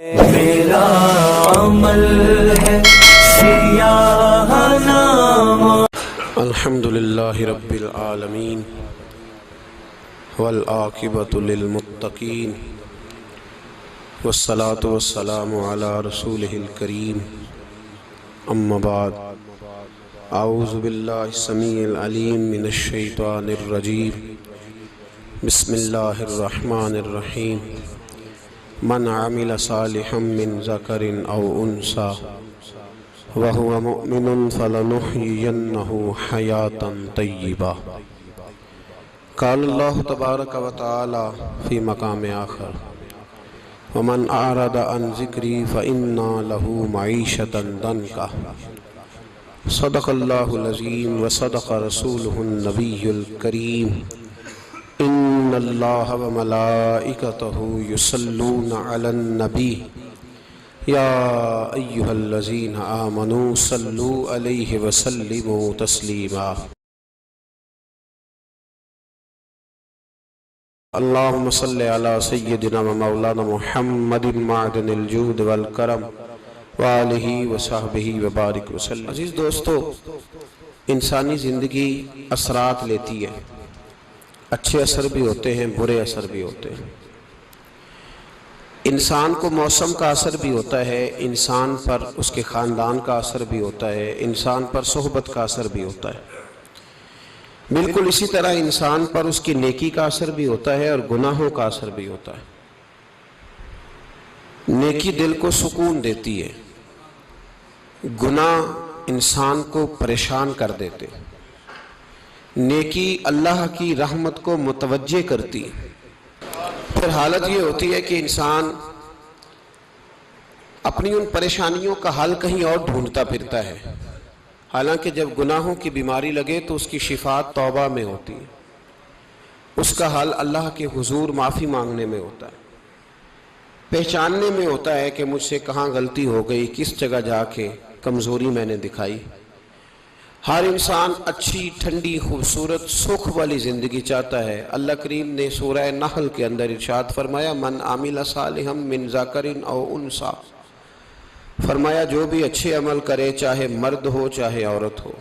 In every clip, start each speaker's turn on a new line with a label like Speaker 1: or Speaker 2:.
Speaker 1: میرا عمل ہے سیاہ نامہ۔
Speaker 2: الحمدللہ رب العالمین والعاقبۃ للمتقین والصلاة والسلام علی رسولہ الکریم اما بعد اعوذ باللہ السمیع العلیم من الشیطان الرجیم بسم اللہ الرحمن الرحیم من عمل صالحا من ذکر او انثی وهو مؤمن فلنحيينه حياة طيبة۔ قال الله تبارك وتعالى في مقام آخر ومن أعرض عن ذكري فإن له معيشة ضنكا۔ صدق الله العظيم وصدق رسوله النبي الكريم إن الله وملائكته يصلون على النبي يا أيها الذين آمنوا صلوا عليه وسلموا تسليما۔ اللهم صل على سيدنا ومولانا محمد معدن الجود والکرم وآلہ وصحبہ وبارک وسلم۔ عزیز دوستو، انسانی زندگی اثرات لیتی ہے، اچھے اثر بھی ہوتے ہیں، برے اثر بھی ہوتے ہیں۔ انسان کو موسم کا اثر بھی ہوتا ہے، انسان پر اس کے خاندان کا اثر بھی ہوتا ہے، انسان پر صحبت کا اثر بھی ہوتا ہے۔ بالکل اسی طرح انسان پر اس کی نیکی کا اثر بھی ہوتا ہے اور گناہوں کا اثر بھی ہوتا ہے۔ نیکی دل کو سکون دیتی ہے، گناہ انسان کو پریشان کر دیتے۔ نیکی اللہ کی رحمت کو متوجہ کرتی ہے۔ پھر حالت یہ ہوتی ہے کہ انسان اپنی ان پریشانیوں کا حل کہیں اور ڈھونڈتا پھرتا ہے، حالانکہ جب گناہوں کی بیماری لگے تو اس کی شفا توبہ میں ہوتی ہے، اس کا حل اللہ کے حضور معافی مانگنے میں ہوتا ہے، پہچاننے میں ہوتا ہے کہ مجھ سے کہاں غلطی ہو گئی، کس جگہ جا کے کمزوری میں نے دکھائی۔ ہر انسان اچھی، ٹھنڈی، خوبصورت، سکھ والی زندگی چاہتا ہے۔ اللہ کریم نے سورہ نحل کے اندر ارشاد فرمایا من عمل صالحا من ذکر او انثی، فرمایا جو بھی اچھے عمل کرے، چاہے مرد ہو چاہے عورت ہو،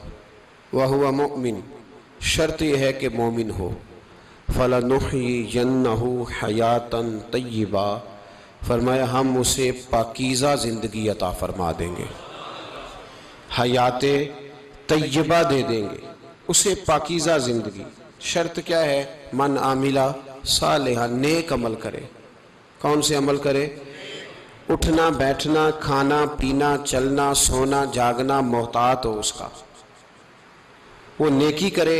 Speaker 2: وہو مؤمن، شرط یہ ہے کہ مومن ہو، فلنحیینہ حیاۃ طیبہ، فرمایا ہم اسے پاکیزہ زندگی عطا فرما دیں گے، حیات طیبہ دے دیں گے اسے، پاکیزہ زندگی۔ شرط کیا ہے؟ من عامل صالحا، نیک عمل کرے۔ کون سے عمل کرے؟ اٹھنا بیٹھنا، کھانا پینا، چلنا سونا جاگنا محتاط ہو اس کا، وہ نیکی کرے۔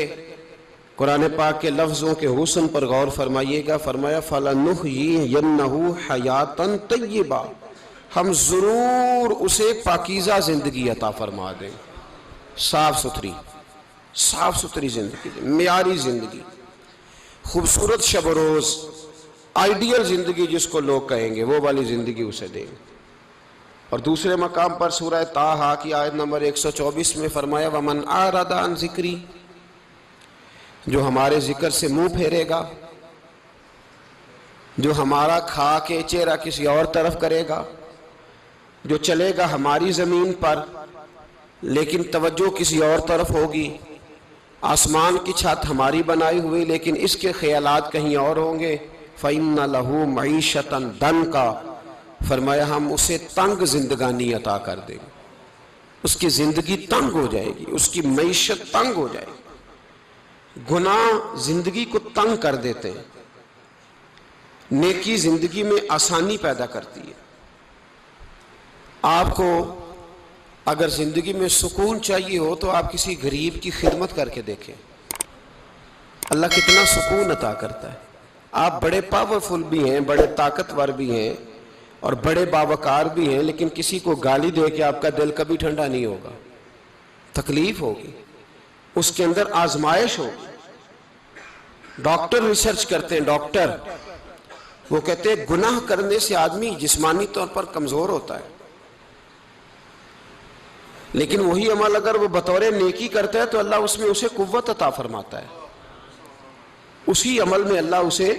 Speaker 2: قرآن پاک کے لفظوں کے حسن پر غور فرمائیے گا، فرمایا فَلَنُحْيِيَنَّهُ حَيَاةً طَيِّبَةً، ہم ضرور اسے پاکیزہ زندگی عطا فرما دیں، صاف ستھری زندگی، معیاری زندگی، خوبصورت شب و روز، آئیڈیل زندگی جس کو لوگ کہیں گے، وہ والی زندگی اسے دیں گے۔ اور دوسرے مقام پر سورہ طٰہٰ کی آیت نمبر 124 میں فرمایا وَمَنْ أَعْرَضَ عَنْ ذِكْرِي، جو ہمارے ذکر سے منہ پھیرے گا، جو ہمارا کھا کے چہرہ کسی اور طرف کرے گا، جو چلے گا ہماری زمین پر لیکن توجہ کسی اور طرف ہوگی، آسمان کی چھت ہماری بنائی ہوئی لیکن اس کے خیالات کہیں اور ہوں گے، فَإِنَّ لَهُ مَعِيشَةً ضَنْكًا، فرمایا ہم اسے تنگ زندگانی عطا کر دیں گے، اس کی زندگی تنگ ہو جائے گی، اس کی معیشت تنگ ہو جائے گی۔ گناہ زندگی کو تنگ کر دیتے ہیں، نیکی زندگی میں آسانی پیدا کرتی ہے۔ آپ کو اگر زندگی میں سکون چاہیے ہو تو آپ کسی غریب کی خدمت کر کے دیکھیں، اللہ کتنا سکون عطا کرتا ہے۔ آپ بڑے پاورفل بھی ہیں، بڑے طاقتور بھی ہیں اور بڑے باوقار بھی ہیں، لیکن کسی کو گالی دے کے آپ کا دل کبھی ٹھنڈا نہیں ہوگا، تکلیف ہوگی، اس کے اندر آزمائش ہوگی۔ ڈاکٹر ریسرچ کرتے ہیں، ڈاکٹر وہ کہتے ہیں گناہ کرنے سے آدمی جسمانی طور پر کمزور ہوتا ہے، لیکن وہی عمل اگر وہ بطور نیکی کرتا ہے تو اللہ اس میں اسے قوت عطا فرماتا ہے، اسی عمل میں اللہ اسے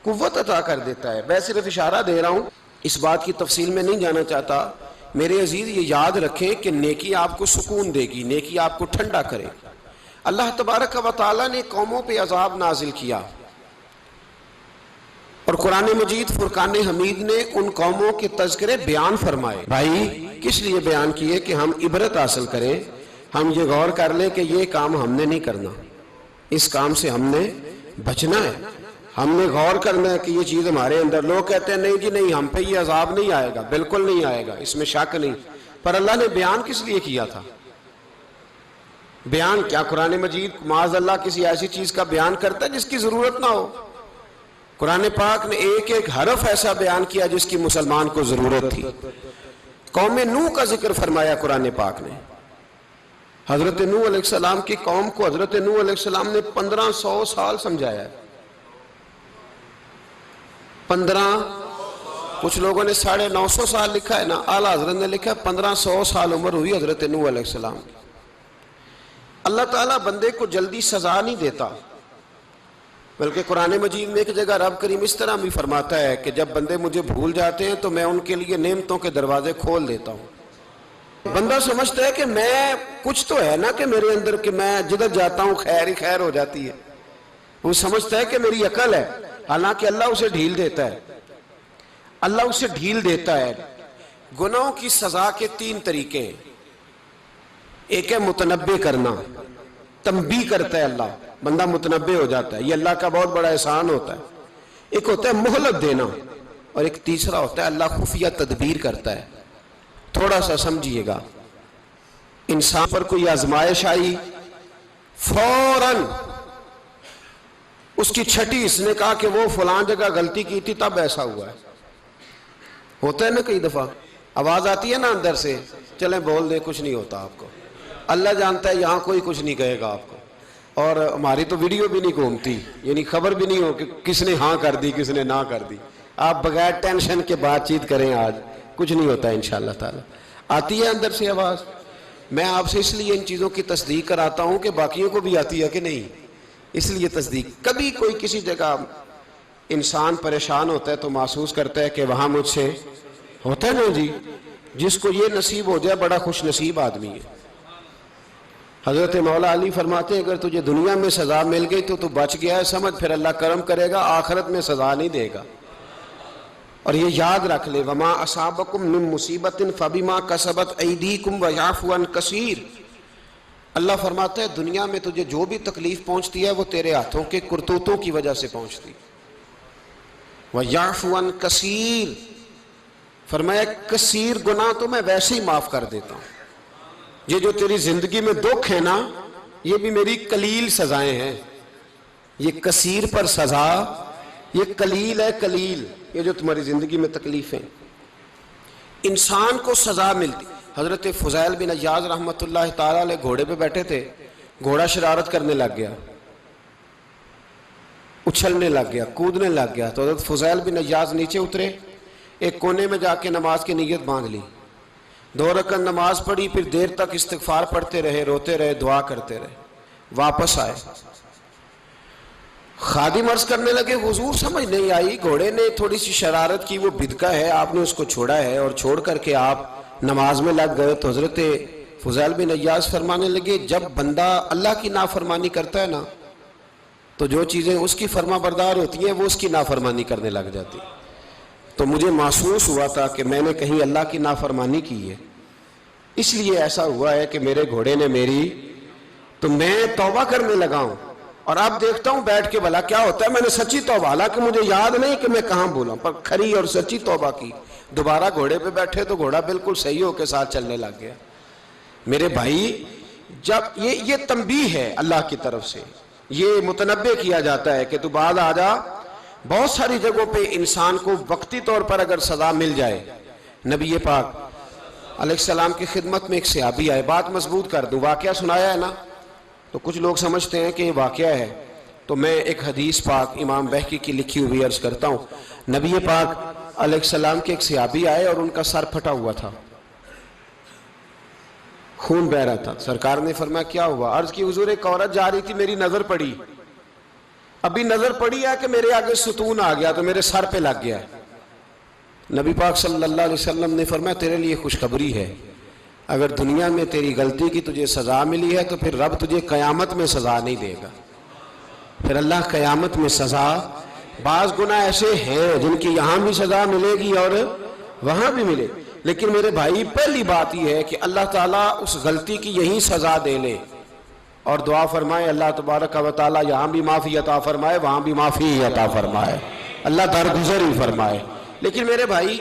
Speaker 2: قوت عطا کر دیتا ہے۔ میں صرف اشارہ دے رہا ہوں اس بات کی تفصیل میں نہیں جانا چاہتا. میرے عزیز یہ یاد رکھیں کہ نیکی آپ کو سکون دے گی، نیکی آپ کو ٹھنڈا کرے گی. اللہ تبارک و تعالیٰ نے قوموں پہ عذاب نازل کیا اور قرآن مجید فرقان حمید نے ان قوموں کے تذکرے بیان فرمائے. بھائی کس لیے بیان کیے؟ کہ ہم عبرت حاصل کریں، ہم یہ غور کر لیں کہ یہ کام ہم نے نہیں کرنا، اس کام سے ہم نے بچنا ہے، ہم نے غور کرنا ہے کہ یہ چیز ہمارے اندر. لوگ کہتے ہیں نہیں جی نہیں، ہم پہ یہ عذاب نہیں آئے گا، بالکل نہیں آئے گا، اس میں شک نہیں. پر اللہ نے بیان کس لیے کیا تھا؟ بیان کیا قرآن مجید معاذ اللہ کسی ایسی چیز کا بیان کرتا ہے جس کی ضرورت نہ ہو؟ قرآن پاک نے ایک ایک حرف ایسا بیان کیا جس کی مسلمان کو ضرورت تھی. قوم نوح کا ذکر فرمایا قرآن پاک نے. حضرت نوح علیہ السلام کی قوم کو حضرت نوح علیہ السلام نے 1500 سال سمجھایا ہے. 15، کچھ لوگوں نے 950 سال لکھا ہے نا، اعلیٰ حضرت نے لکھا ہے 1500 سال عمر ہوئی حضرت نوح علیہ السلام کی. اللہ تعالیٰ بندے کو جلدی سزا نہیں دیتا، بلکہ قرآن مجید میں ایک جگہ رب کریم اس طرح بھی فرماتا ہے کہ جب بندے مجھے بھول جاتے ہیں تو میں ان کے لیے نعمتوں کے دروازے کھول دیتا ہوں. بندہ سمجھتا ہے کہ میں کچھ تو ہے نا کہ میرے اندر کہ میں جدھر جاتا ہوں خیر ہی خیر ہو جاتی ہے. وہ سمجھتا ہے کہ میری عقل ہے، حالانکہ اللہ اسے ڈھیل دیتا ہے. اللہ اسے ڈھیل دیتا ہے. گناہوں کی سزا کے 3 طریقے ہیں. ایک ہے متنبع کرنا، تنبیہ کرتا ہے اللہ، بندہ متنبع ہو جاتا ہے، یہ اللہ کا بہت بڑا احسان ہوتا ہے. ایک ہوتا ہے مہلت دینا، اور ایک تیسرا ہوتا ہے اللہ خفیہ تدبیر کرتا ہے. تھوڑا سا سمجھیے گا، انسان پر کوئی آزمائش آئی، فوراً اس کی چھٹی اس نے کہا کہ وہ فلان جگہ غلطی کی تھی تب ایسا ہوا ہے. ہوتا ہے نا کئی دفعہ آواز آتی ہے نا اندر سے، چلیں بول دیں کچھ نہیں ہوتا آپ کو. اللہ جانتا ہے یہاں کوئی کچھ نہیں کہے گا آپ کو، اور ہماری تو ویڈیو بھی نہیں گھومتی، یعنی خبر بھی نہیں ہو کہ کس نے ہاں کر دی کس نے نہ کر دی. آپ بغیر ٹینشن کے بات چیت کریں، آج کچھ نہیں ہوتا ہے انشاءاللہ تعالی. آتی ہے اندر سے آواز. میں آپ سے اس لیے ان چیزوں کی تصدیق کراتا ہوں کہ باقیوں کو بھی آتی ہے کہ نہیں، اس لیے تصدیق. کبھی کوئی کسی جگہ انسان پریشان ہوتا ہے تو محسوس کرتا ہے کہ وہاں مجھ سے ہوتا ہے نا جی، جس کو یہ نصیب ہو جائے بڑا خوش نصیب آدمی ہے. حضرت مولا علی فرماتے ہیں اگر تجھے دنیا میں سزا مل گئی تو بچ گیا ہے، سمجھ پھر اللہ کرم کرے گا، آخرت میں سزا نہیں دے گا. اور یہ یاد رکھ لے، وما اصابکم من مصیبت فبما کسبت ایدیکم ویعفو عن کثیر. اللہ فرماتا ہے دنیا میں تجھے جو بھی تکلیف پہنچتی ہے وہ تیرے ہاتھوں کے کرتوتوں کی وجہ سے پہنچتی. ویعفو عن کثیر، فرمایا کثیر گناہ تو میں ویسے ہی معاف کر دیتا ہوں. یہ جو تیری زندگی میں دکھ ہے نا، یہ بھی میری قلیل سزائیں ہیں. یہ کثیر پر سزا، یہ قلیل ہے، قلیل یہ جو تمہاری زندگی میں تکلیفیں. انسان کو سزا ملتی. حضرت فضیل بن عیاض رحمۃ اللہ تعالی علیہ گھوڑے پہ بیٹھے تھے، گھوڑا شرارت کرنے لگ گیا، اچھلنے لگ گیا، کودنے لگ گیا. تو حضرت فضیل بن عیاض نیچے اترے، ایک کونے میں جا کے نماز کی نیت باندھ لی، 2 رکعت نماز پڑھی، پھر دیر تک استغفار پڑھتے رہے، روتے رہے، دعا کرتے رہے. واپس آئے، خادم عرض کرنے لگے حضور سمجھ نہیں آئی، گھوڑے نے تھوڑی سی شرارت کی، وہ بدکا ہے، آپ نے اس کو چھوڑا ہے اور چھوڑ کر کے آپ نماز میں لگ گئے. تو حضرت فضیل بن عیاض فرمانے لگے جب بندہ اللہ کی نافرمانی کرتا ہے نا تو جو چیزیں اس کی فرما بردار ہوتی ہیں وہ اس کی نافرمانی کرنے لگ جاتی. تو مجھے محسوس ہوا تھا کہ میں نے کہیں اللہ کی نافرمانی کی ہے، اس لیے ایسا ہوا ہے کہ میرے گھوڑے نے میری، تو میں توبہ کرنے لگا ہوں. اور اب دیکھتا ہوں بیٹھ کے بھلا کیا ہوتا ہے. میں نے سچی توبہ، حالانکہ مجھے یاد نہیں کہ میں کہاں بولا، پر کھری اور سچی توبہ کی. دوبارہ گھوڑے پہ بیٹھے تو گھوڑا بالکل صحیح ہو کے ساتھ چلنے لگ گیا. میرے بھائی جب یہ تنبیہ ہے اللہ کی طرف سے، یہ متنبع کیا جاتا ہے کہ تو بعد آ جا. بہت ساری جگہوں پہ انسان کو وقتی طور پر اگر سزا مل جائے، نبی پاک علیہ السلام کی خدمت میں ایک صحابی آئے، بات مضبوط کر دوں، واقعہ سنایا ہے نا تو کچھ لوگ سمجھتے ہیں کہ یہ واقعہ ہے، تو میں ایک حدیث پاک امام بہقی کی لکھی ہوئی عرض کرتا ہوں. نبی پاک علیہ السلام کے ایک صحابی آئے اور ان کا سر پھٹا ہوا تھا، خون بہ رہا تھا. سرکار نے فرمایا کیا ہوا؟ عرض کی حضور ایک عورت جا رہی تھی، میری نظر پڑی، ابھی نظر پڑی ہے کہ میرے آگے ستون آ گیا تو میرے سر پہ لگ گیا. نبی پاک صلی اللہ علیہ وسلم نے فرمایا تیرے لیے خوشخبری ہے، اگر دنیا میں تیری غلطی کی تجھے سزا ملی ہے تو پھر رب تجھے قیامت میں سزا نہیں دے گا، پھر اللہ قیامت میں سزا، بعض گناہ ایسے ہیں جن کی یہاں بھی سزا ملے گی اور وہاں بھی ملے، لیکن میرے بھائی پہلی بات یہ ہے کہ اللہ تعالیٰ اس غلطی کی یہی سزا دے لے، اور دعا فرمائے اللہ تبارک و تعالیٰ یہاں بھی معافی عطا فرمائے وہاں بھی معافی عطا فرمائے، اللہ درگزر ہی فرمائے۔ لیکن میرے بھائی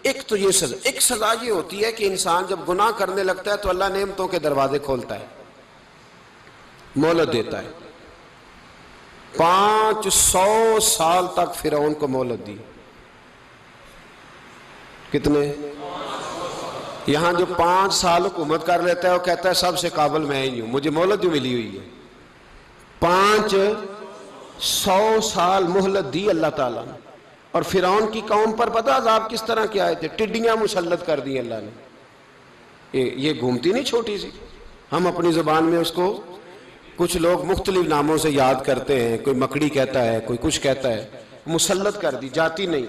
Speaker 2: ایک تو یہ سزا، ایک سزا یہ ہوتی ہے کہ انسان جب گناہ کرنے لگتا ہے تو اللہ نعمتوں کے دروازے کھولتا ہے، مہلت دیتا ہے۔ 500 سال تک فرعون کو مہلت دی، کتنے؟ یہاں جو 5 سال حکومت کر لیتا ہے وہ کہتا ہے سب سے قابل میں ہی ہوں، مجھے مہلت جو ملی ہوئی ہے۔ 500 سال مہلت دی اللہ تعالیٰ نے، اور فرعون کی قوم پر پتہ عذاب کس طرح کے آئے تھے؟ ٹڈیاں مسلط کر دی اللہ نے، یہ گھومتی نہیں چھوٹی سی، ہم اپنی زبان میں اس کو کچھ لوگ مختلف ناموں سے یاد کرتے ہیں، کوئی مکڑی کہتا ہے، کوئی کچھ کہتا ہے، مسلط کر دی، جاتی نہیں۔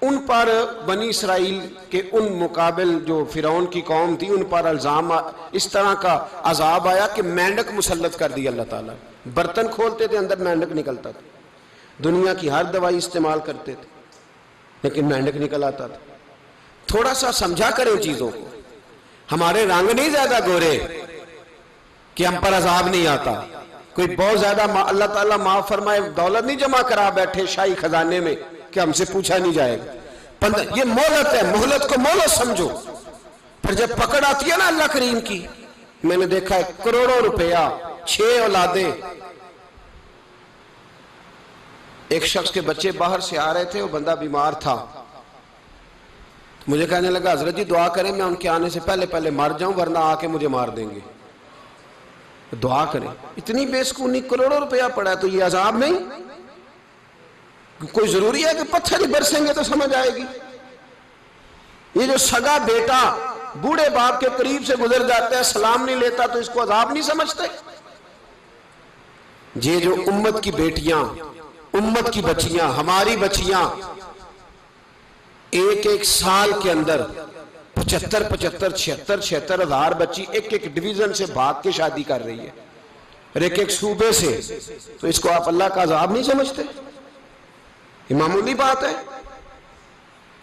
Speaker 2: ان پر بنی اسرائیل کے ان مقابل جو فرعون کی قوم تھی ان پر الزام اس طرح کا عذاب آیا کہ مینڈک مسلط کر دی اللہ تعالیٰ، برتن کھولتے تھے اندر مینڈک نکلتا تھا، دنیا کی ہر دوائی استعمال کرتے تھے لیکن مینڈک نکل آتا تھا۔ تھوڑا سا سمجھا کریں چیزوں کو، ہمارے رنگ نہیں زیادہ گورے کہ ہم پر عذاب نہیں آتا، کوئی بہت زیادہ اللہ تعالیٰ معاف فرمائے دولت نہیں جمع کرا بیٹھے شاہی خزانے میں کہ ہم سے پوچھا نہیں جائے گا، یہ مہلت ہے، مہلت کو مہلت سمجھو۔ پھر جب پکڑ آتی ہے نا اللہ کریم کی، میں نے دیکھا ہے کروڑوں روپیہ، 6 اولادیں، ایک شخص کے بچے باہر سے آ رہے تھے، وہ بندہ بیمار تھا، مجھے کہنے لگا حضرت جی دعا کریں میں ان کے آنے سے پہلے مر جاؤں ورنہ آ کے مجھے مار دیں گے، دعا کریں۔ اتنی بے سکونی، کروڑوں روپیہ پڑا ہے تو یہ عذاب نہیں؟ کوئی ضروری ہے کہ پتھر ہی برسیں گے تو سمجھ آئے گی؟ یہ جو سگا بیٹا بوڑھے باپ کے قریب سے گزر جاتا ہے سلام نہیں لیتا تو اس کو عذاب نہیں سمجھتے؟ یہ جو امت کی بیٹیاں، امت کی بچیاں، ہماری بچیاں ایک سال کے اندر 75,000 ہزار بچی ایک ڈویژن سے بھاگ کے شادی کر رہی ہے، اور ایک صوبے سے، تو اس کو آپ اللہ کا عذاب نہیں سمجھتے؟ یہ معمولی بات ہے؟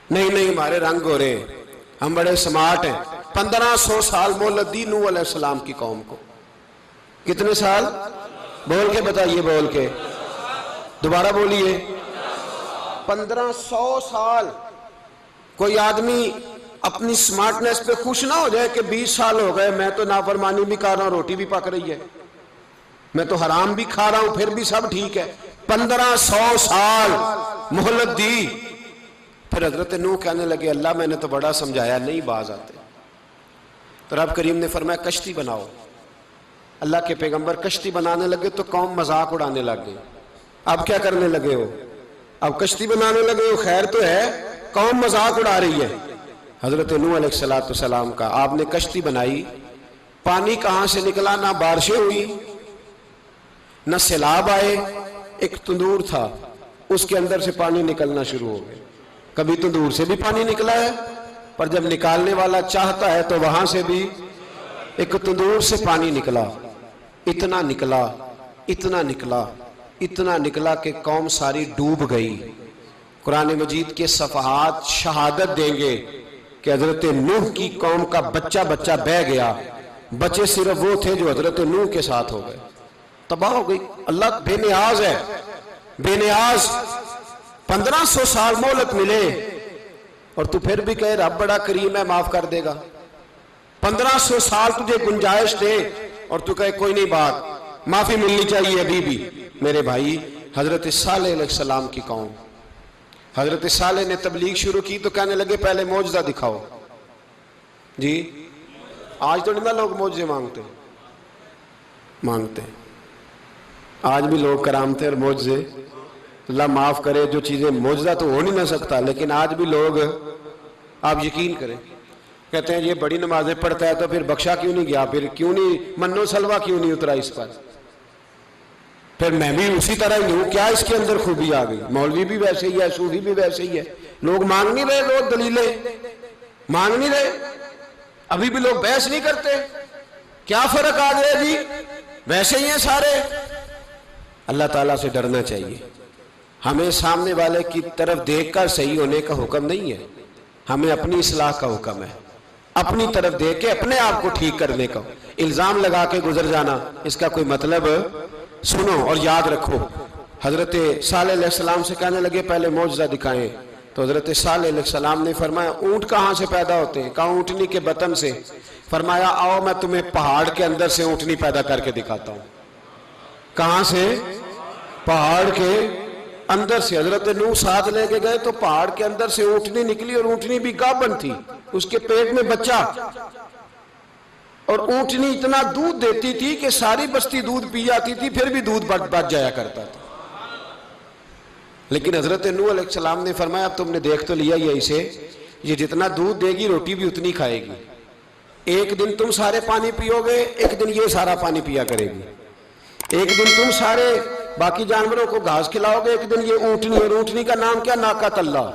Speaker 2: نہیں ہمارے رنگ ہو رہے ہیں، ہم بڑے سمارٹ ہیں۔ 1500 سال مہلت دی نوح علیہ السلام کی قوم کو، کتنے سال؟ بول کے بتائیے، بول کے دوبارہ بولیے، 1500 سال۔ کوئی آدمی اپنی سمارٹنس پہ خوش نہ ہو جائے کہ 20 سال ہو گئے میں تو نافرمانی بھی کر رہا ہوں، روٹی بھی پک رہی ہے، میں تو حرام بھی کھا رہا ہوں، پھر بھی سب ٹھیک ہے۔ 1500 سال مہلت دی، پھر حضرت نوح کہنے لگے اللہ میں نے تو بڑا سمجھایا نہیں باز آتے، تو رب کریم نے فرمایا کشتی بناؤ۔ اللہ کے پیغمبر کشتی بنانے لگے تو قوم مذاق اڑانے لگ گئی، اب کیا کرنے لگے ہو؟ اب کشتی بنانے لگے ہو، خیر تو ہے، قوم مذاق اڑا رہی ہے۔ حضرت نوح علیہ السلام کا آپ نے کشتی بنائی، پانی کہاں سے نکلا؟ نہ بارشیں ہوئی نہ سیلاب آئے، ایک تندور تھا اس کے اندر سے پانی نکلنا شروع ہو گیا۔ کبھی تندور سے بھی پانی نکلا ہے، پر جب نکالنے والا چاہتا ہے تو وہاں سے بھی ایک تندور سے پانی نکلا، اتنا نکلا اتنا نکلا اتنا نکلا کہ قوم ساری ڈوب گئی۔ قرآن مجید کے صفحات شہادت دیں گے کہ حضرت نوح کی قوم کا بچہ بہ گیا، بچے صرف وہ تھے جو حضرت نوح کے ساتھ ہو گئے، تباہ ہو گئی۔ اللہ بے نیاز ہے، بے نیاز۔ 1500 سال مہلت ملے اور تو پھر بھی کہے رب بڑا کریم ہے معاف کر دے گا۔ 1500 سال تجھے گنجائش دے اور تو کہے کوئی نہیں، بات معافی ملنی چاہیے ابھی بھی۔ میرے بھائی حضرت صالح علیہ السلام کی قوم، حضرت صالح نے تبلیغ شروع کی تو کہنے لگے پہلے معجزہ دکھاؤ۔ جی آج تو نہیں نا لوگ معجزے مانگتے ہیں، آج بھی لوگ کرامتیں اور معجزے، اللہ معاف کرے، جو چیزیں معجزہ تو ہو نہیں نہ سکتا لیکن آج بھی لوگ، آپ یقین کریں، کہتے ہیں یہ بڑی نمازیں پڑھتا ہے تو پھر بخشا کیوں نہیں گیا، پھر کیوں نہیں منو سلوا کیوں نہیں اترا اس پر، پھر میں بھی اسی طرح ہی ہوں، کیا اس کے اندر خوبی آ گئی؟ مولوی بھی ویسے ہی ہے، صوفی بھی ویسے ہی ہے، لوگ مانگ نہیں رہے، روز دلیلیں مانگ نہیں رہے، ابھی بھی لوگ بحث نہیں کرتے، کیا فرق آ گیا جی، ویسے ہی ہیں سارے۔ اللہ تعالیٰ سے ڈرنا چاہیے، ہمیں سامنے والے کی طرف دیکھ کر صحیح ہونے کا حکم نہیں ہے، ہمیں اپنی اصلاح کا حکم ہے، اپنی طرف دیکھ کے اپنے آپ کو ٹھیک کرنے کا۔ الزام لگا کے گزر جانا، اس کا کوئی مطلب سنو اور یاد رکھو۔ حضرت صالح علیہ السلام سے کہنے لگے پہلے معجزہ دکھائیں، تو حضرت صالح علیہ السلام نے فرمایا اونٹ کہاں سے پیدا ہوتے ہیں؟ کہا اونٹنی کے بطن سے۔ فرمایا آؤ میں تمہیں پہاڑ کے اندر سے اونٹنی پیدا کر کے دکھاتا ہوں۔ کہاں سے؟ پہاڑ کے اندر سے۔ حضرت نوح ساتھ لے کے گئے تو پہاڑ کے اندر سے اونٹنی نکلی، اور اونٹنی بھی گابن تھی، اس کے پیٹ میں بچہ، اور اونٹنی اتنا دودھ دیتی تھی کہ ساری بستی دودھ پی جاتی تھی، پھر بھی دودھ بچ جایا کرتا تھا۔ لیکن حضرت نوح علیہ السلام نے فرمایا اب تم نے دیکھ تو لیا یہ اسے، یہ جتنا دودھ دے گی روٹی بھی اتنی کھائے گی، ایک دن تم سارے پانی پیو گے، ایک دن یہ سارا پانی پیا کرے گی، ایک دن تم سارے باقی جانوروں کو گھاس کھلاؤ گے، ایک دن یہ اونٹنی، اور اونٹنی کا نام کیا؟ ناقۃ اللہ،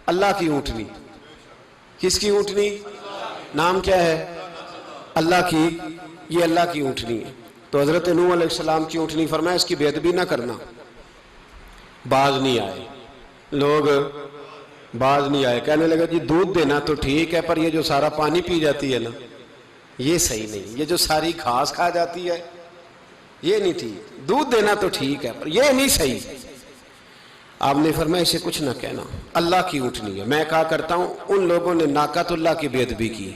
Speaker 2: اللہ کی اونٹنی۔ کس کی اونٹنی؟ نام کیا ہے؟ اللہ کی، یہ اللہ کی اونٹنی ہے۔ تو حضرت نوح علیہ السلام کی اونٹنی فرمایا اس کی بے ادبی نہ کرنا۔ باز نہیں آئے لوگ، باز نہیں آئے، کہنے لگا جی دودھ دینا تو ٹھیک ہے، پر یہ جو سارا پانی پی جاتی ہے نا یہ صحیح نہیں، یہ جو ساری گھاس کھا جاتی ہے یہ نہیں ٹھیک، دودھ دینا تو ٹھیک ہے پر یہ نہیں صحیح۔ آپ نے فرمایا اسے کچھ نہ کہنا، اللہ کی اونٹنی ہے۔ میں کہا کرتا ہوں ان لوگوں نے ناقۃ اللہ کی بے ادبی کی،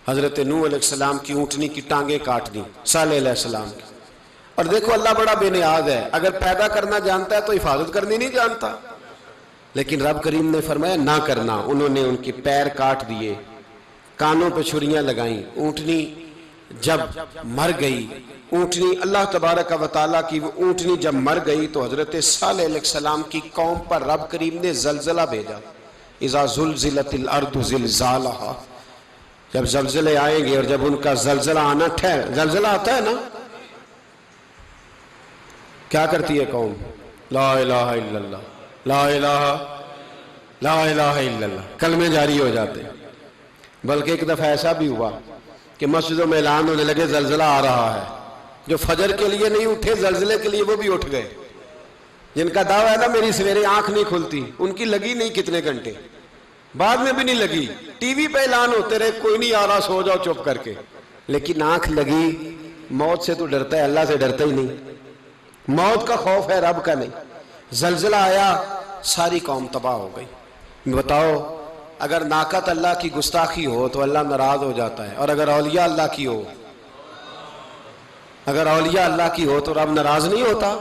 Speaker 2: حضرت نوح علیہ السلام کی اونٹنی کی ٹانگیں کاٹ دی، صالح علیہ السلام کی۔ اور دیکھو اللہ بڑا بے نیاز ہے، اگر پیدا کرنا جانتا ہے تو حفاظت کرنی نہیں جانتا، لیکن رب کریم نے فرمایا نہ کرنا۔ انہوں نے ان کے پیر کاٹ دیے، کانوں پہ چھریاں لگائیں۔ اونٹنی جب مر گئی، اونٹنی اللہ تبارک و تعالیٰ کی وہ اونٹنی جب مر گئی تو حضرت صالح علیہ السلام کی قوم پر رب کریم نے زلزلہ بھیجا۔ اذا زلزلت الارض زلزالہا، جب زلزلے آئیں گے اور جب ان کا زلزلہ آنا زلزلہ آتا ہے نا، کیا کرتی ہے قوم؟ لا الہ الا اللہ، لا الہ لا الہ الا اللہ، کلمے جاری ہو جاتے۔ بلکہ ایک دفعہ ایسا بھی ہوا کہ مسجدوں میں اعلان ہونے لگے زلزلہ آ رہا ہے، جو فجر کے لیے نہیں اٹھے زلزلے کے لیے وہ بھی اٹھ گئے، جن کا دعویٰ ہے نا میری سویرے آنکھ نہیں کھلتی، ان کی لگی نہیں کتنے گھنٹے، بعد میں بھی نہیں لگی، ٹی وی پہ اعلان ہوتے رہے کوئی نہیں آ رہا سو جاؤ چپ کر کے، لیکن آنکھ لگی۔ موت سے تو ڈرتا ہے، اللہ سے ڈرتا ہی نہیں، موت کا خوف ہے رب کا نہیں۔ زلزلہ آیا ساری قوم تباہ ہو گئی۔ بتاؤ اگر ناقۃ اللہ کی گستاخی ہو تو اللہ ناراض ہو جاتا ہے، اور اگر اولیاء اللہ کی ہو، اگر اولیاء اللہ کی ہو تو رب ناراض نہیں ہوتا؟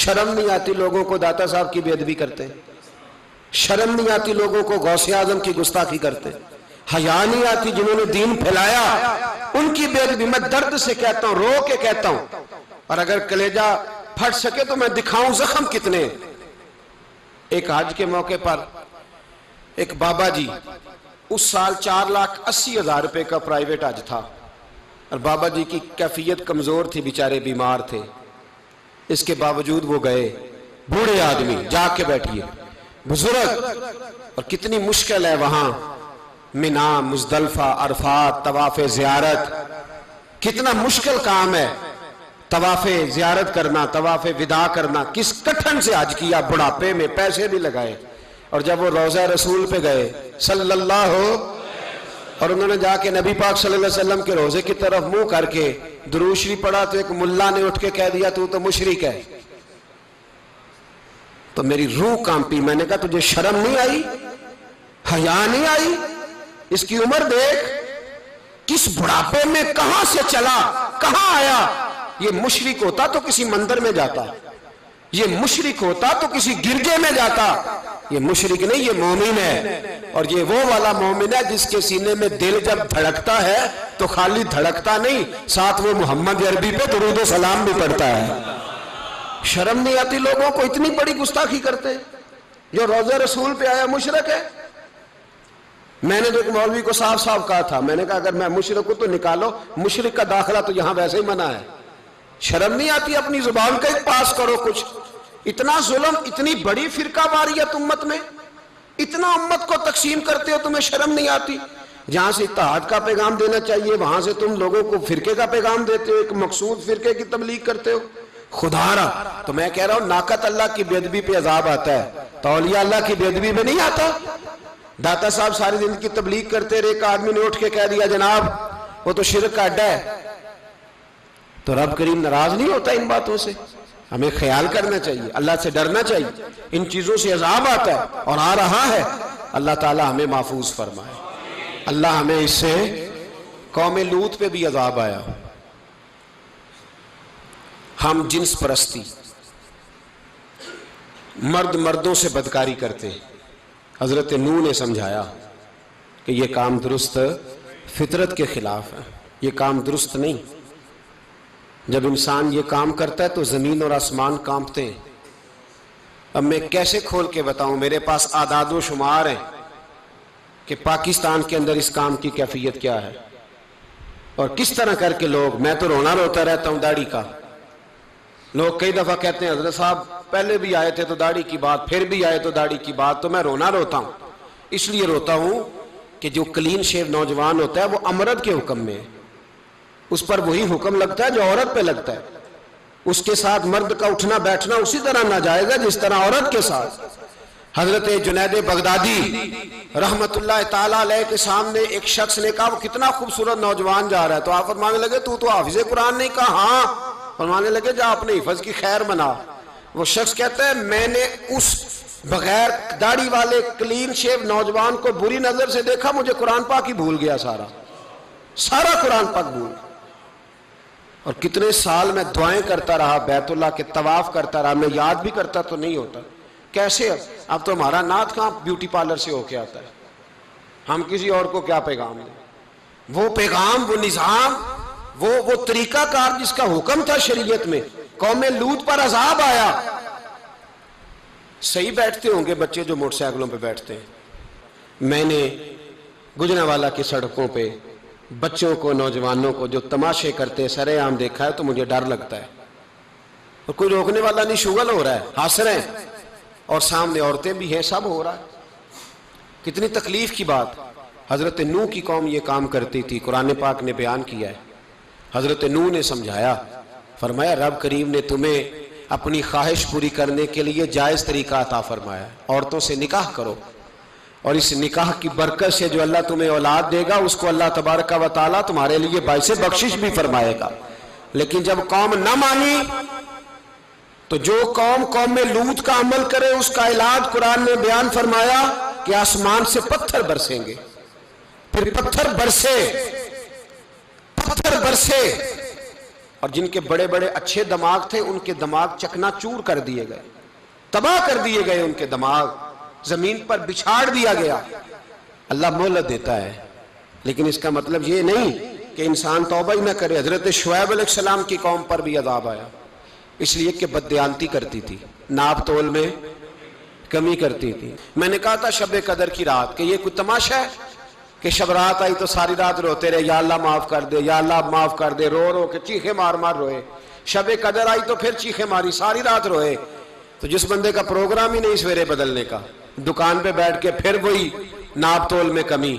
Speaker 2: شرم نہیں آتی لوگوں کو داتا صاحب کی بے ادبی کرتے، شرم نہیں آتی لوگوں کو غوث اعظم کی گستاخی کرتے، حیا نہیں آتی جنہوں نے دین پھیلایا ان کی بے ادبی؟ میں درد سے کہتا ہوں، رو کے کہتا ہوں، اور اگر کلیجہ پھٹ سکے تو میں دکھاؤں زخم کتنے۔ ایک حج کے موقع پر ایک بابا جی، اس سال 4,80,000 روپے کا پرائیویٹ حج تھا، اور بابا جی کی کیفیت کمزور تھی، بیچارے بیمار تھے، اس کے باوجود وہ گئے۔ بوڑھے آدمی، جا کے بیٹھیے، بزرگ، اور کتنی مشکل ہے وہاں منا، مزدلفہ، عرفات، طواف زیارت، کتنا مشکل کام ہے طواف زیارت کرنا، طواف وداع کرنا، کس کٹھن سے حج کیا، بڑھاپے میں پیسے بھی لگائے۔ اور جب وہ روضہ رسول پہ گئے صلی اللہ، اور انہوں نے جا کے نبی پاک صلی اللہ علیہ وسلم کے روضے کی طرف منہ کر کے درود شریف پڑھا تو ایک ملا نے اٹھ کے کہہ دیا تو مشرک ہے۔ تو میری روح کانپی، میں نے کہا تجھے شرم نہیں آئی، حیا نہیں آئی؟ اس کی عمر دیکھ، کس بڑھاپے میں کہاں سے چلا، کہاں آیا۔ یہ مشرک ہوتا تو کسی مندر میں جاتا، یہ مشرک ہوتا تو کسی گرجے میں جاتا، یہ مشرک نہیں، یہ مومن ہے۔ اور یہ وہ والا مومن ہے جس کے سینے میں دل جب دھڑکتا ہے تو خالی دھڑکتا نہیں، ساتھ وہ محمد عربی پہ درود و سلام بھی پڑھتا ہے۔ شرم نہیں آتی لوگوں کو؟ اتنی بڑی گستاخی کرتے، جو روضہ رسول پہ آیا مشرک ہے۔ میں نے تو ایک مولوی کو صاف صاف کہا تھا، میں نے کہا اگر میں مشرک ہوں تو نکالو، مشرک کا داخلہ تو یہاں ویسے ہی منع ہے۔ شرم نہیں آتی؟ اپنی زبان کا ایک پاس کرو کچھ۔ اتنا ظلم، اتنی بڑی فرقہ واریت امت میں، اتنا امت کو تقسیم کرتے ہو، تمہیں شرم نہیں آتی؟ جہاں سے اتحاد کا پیغام دینا چاہیے وہاں سے تم لوگوں کو فرقے کا پیغام دیتے ہو، ایک مقصود فرقے کی تبلیغ کرتے ہو۔ خدا رہا تو میں کہہ رہا ہوں ناقت اللہ کی بے ادبی پہ عذاب آتا ہے، تو اولیاء اللہ کی بے ادبی پہ نہیں آتا۔ داتا صاحب ساری زندگی تبلیغ کرتے رہے، ایک آدمی نے اٹھ کے کہہ دیا جناب وہ تو شرک کا اڈا ہے، تو رب کریم ناراض نہیں ہوتا ان باتوں سے؟ ہمیں خیال کرنا چاہیے، اللہ سے ڈرنا چاہیے، ان چیزوں سے عذاب آتا ہے اور آ رہا ہے، اللہ تعالی ہمیں محفوظ فرمائے۔ اللہ ہمیں اس سے، قوم لوط پہ بھی عذاب آیا، ہم جنس پرستی، مرد مردوں سے بدکاری کرتے، حضرت نوح نے سمجھایا کہ یہ کام درست فطرت کے خلاف ہے، یہ کام درست نہیں۔ جب انسان یہ کام کرتا ہے تو زمین اور آسمان کانپتے ہیں۔ اب میں کیسے کھول کے بتاؤں، میرے پاس اعداد و شمار ہیں کہ پاکستان کے اندر اس کام کی کیفیت کیا ہے اور کس طرح کر کے لوگ، میں تو رونا روتا رہتا ہوں داڑھی کا۔ لوگ کئی دفعہ کہتے ہیں حضرت صاحب پہلے بھی آئے تھے تو داڑھی کی بات، پھر بھی آئے تو داڑھی کی بات، تو میں رونا روتا ہوں۔ اس لیے روتا ہوں کہ جو کلین شیو نوجوان ہوتا ہے وہ امرد کے حکم میں ہے، اس پر وہی حکم لگتا ہے جو عورت پہ لگتا ہے، اس کے ساتھ مرد کا اٹھنا بیٹھنا اسی طرح ناجائز ہے جس طرح عورت کے ساتھ۔ حضرت جنید بغدادی رحمت اللہ تعالیٰ علیہ کے سامنے ایک شخص نے کہا وہ کتنا خوبصورت نوجوان جا رہا ہے، تو آپ فرمانے لگے تو حافظ قرآن نہیں؟ کہا ہاں۔ فرمانے لگے جا اپنے حفظ کی خیر منا۔ وہ شخص کہتا ہے میں نے اس بغیر داڑھی والے کلین شیو نوجوان کو بری نظر سے دیکھا، مجھے قرآن پاک ہی بھول گیا، سارا قرآن پاک بھول گیا۔ اور کتنے سال میں دعائیں کرتا رہا، بیت اللہ کے طواف کرتا رہا، میں یاد بھی کرتا تو نہیں ہوتا۔ کیسے اب تو ہمارا نعت کہاں بیوٹی پارلر سے ہو کے آتا ہے، ہم کسی اور کو کیا پیغام دیں؟ وہ پیغام، وہ نظام، وہ طریقہ کار جس کا حکم تھا شریعت میں، قوم لوط پر عذاب آیا۔ صحیح بیٹھتے ہوں گے بچے جو موٹر سائیکلوں پہ بیٹھتے ہیں، میں نے گجرانوالہ کی سڑکوں پہ بچوں کو، نوجوانوں کو جو تماشے کرتے سر عام دیکھا ہے تو مجھے ڈر لگتا ہے، اور کوئی روکنے والا نہیں، شغل ہو رہا ہے، ہنس رہے ہیں، اور سامنے عورتیں بھی ہیں، سب ہو رہا ہے۔ کتنی تکلیف کی بات۔ حضرت نوح کی قوم یہ کام کرتی تھی، قرآن پاک نے بیان کیا ہے۔ حضرت نوح نے سمجھایا، فرمایا رب کریم نے تمہیں اپنی خواہش پوری کرنے کے لیے جائز طریقہ عطا فرمایا ہے، عورتوں سے نکاح کرو، اور اس نکاح کی برکت سے جو اللہ تمہیں اولاد دے گا اس کو اللہ تبارک و تعالیٰ تمہارے لیے باعث بخشش بھی فرمائے گا۔ لیکن جب قوم نہ مانی تو جو قوم میں لوط کا عمل کرے اس کا علاج قرآن نے بیان فرمایا کہ آسمان سے پتھر برسیں گے، پھر پتھر برسے، اور جن کے بڑے بڑے اچھے دماغ تھے ان کے دماغ چکنا چور کر دیے گئے، تباہ کر دیے گئے، ان کے دماغ زمین پر بچھاڑ دیا گیا۔ اللہ مہلت دیتا ہے، لیکن اس کا مطلب یہ نہیں کہ انسان توبہ ہی نہ کرے۔ حضرت شعیب علیہ السلام کی قوم پر بھی عذاب آیا، اس لیے کہ بددیانتی کرتی تھی، ناپ تول میں کمی کرتی تھی۔ میں نے کہا تھا شب قدر کی رات کہ یہ کوئی تماشا ہے کہ شب رات آئی تو ساری رات روتے رہے، یا اللہ معاف کر دے، یا اللہ معاف کر دے، رو رو کے چیخے مار مار روئے۔ شب قدر آئی تو پھر چیخے ماری، ساری رات روئے۔ تو جس بندے کا پروگرام ہی نہیں سویرے بدلنے کا، دکان پہ بیٹھ کے پھر وہی ناپ تول میں کمی،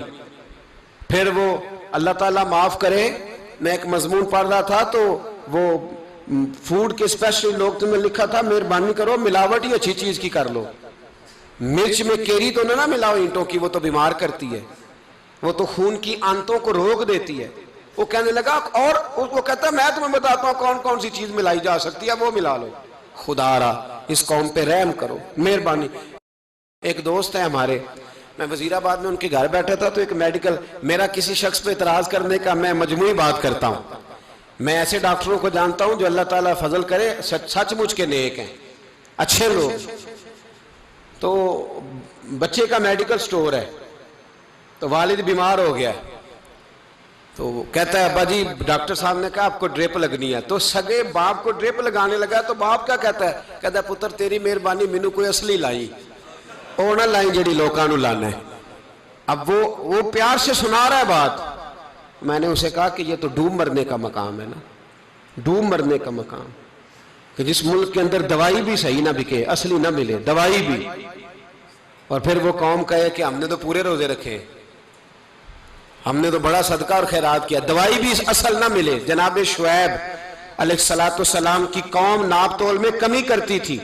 Speaker 2: پھر وہ اللہ تعالیٰ معاف کرے۔ میں ایک مضمون پڑھ رہا تھا تو وہ فوڈ کے اسپیشل لوگ تمہیں لکھا تھا مہربانی کرو ملاوٹ ہی اچھی چیز کی کر لو، مرچ میں کیری تو نہ ملاؤ اینٹوں کی، وہ تو بیمار کرتی ہے، وہ تو خون کی آنتوں کو روک دیتی ہے۔ وہ کہنے لگا، اور وہ کہتا ہے میں تمہیں بتاتا ہوں کون کون سی چیز ملائی جا سکتی ہے، وہ ملا لو۔ خدا را اس قوم پہ رحم کرو، مہربانی۔ ایک دوست ہے ہمارے، میں وزیر آباد میں ان کے گھر بیٹھا تھا تو ایک میڈیکل، میرا کسی شخص پہ اعتراض کرنے کا میں مجموعی بات کرتا ہوں۔ میں ایسے ڈاکٹروں کو جانتا ہوں جو اللہ تعالیٰ فضل کرے سچ مچ کے نیک ہیں، اچھے لوگ۔ تو بچے کا میڈیکل سٹور ہے، تو والد بیمار ہو گیا، تو کہتا ہے ابا جی ڈاکٹر صاحب نے کہا آپ کو ڈرپ لگنی ہے، تو سگے باپ کو ڈرپ لگانے لگا تو باپ کیا کہتا ہے پتر تیری مہربانی مینوں کوئی اصلی لائی، وہ نہ لائی جڑی لوکاں نوں لانا ہے۔ اب وہ پیار سے سنا رہا ہے بات۔ میں نے اسے کہا کہ یہ تو ڈوب مرنے کا مقام ہے نا، ڈوب مرنے کا مقام، کہ جس ملک کے اندر دوائی بھی صحیح نہ بکے، اصلی نہ ملے، دوائی بھی اور پھر وہ قوم کہے کہ ہم نے تو پورے روزے رکھے، ہم نے تو بڑا صدقہ اور خیرات کیا، دوائی بھی اصل نہ ملے۔ جناب شعیب علیہ السلام کی قوم ناپ تول میں کمی کرتی تھی،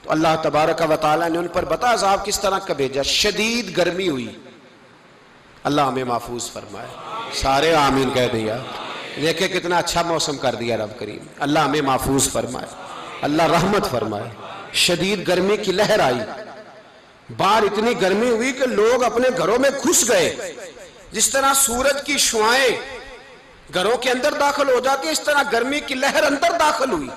Speaker 2: تو اللہ تبارک و تعالیٰ نے ان پر بتا عذاب کس طرح کا بھیجا، شدید گرمی ہوئی۔ اللہ ہمیں محفوظ فرمائے، سارے آمین کہہ دیا۔ دیکھیں کتنا اچھا موسم کر دیا رب کریم، اللہ ہمیں محفوظ فرمائے، اللہ رحمت فرمائے۔ شدید گرمی کی لہر آئی، باہر اتنی گرمی ہوئی کہ لوگ اپنے گھروں میں گھس گئے۔ جس طرح سورج کی شعائیں گھروں کے اندر داخل ہو جاتی ہے، اس طرح گرمی کی لہر اندر داخل ہوئی،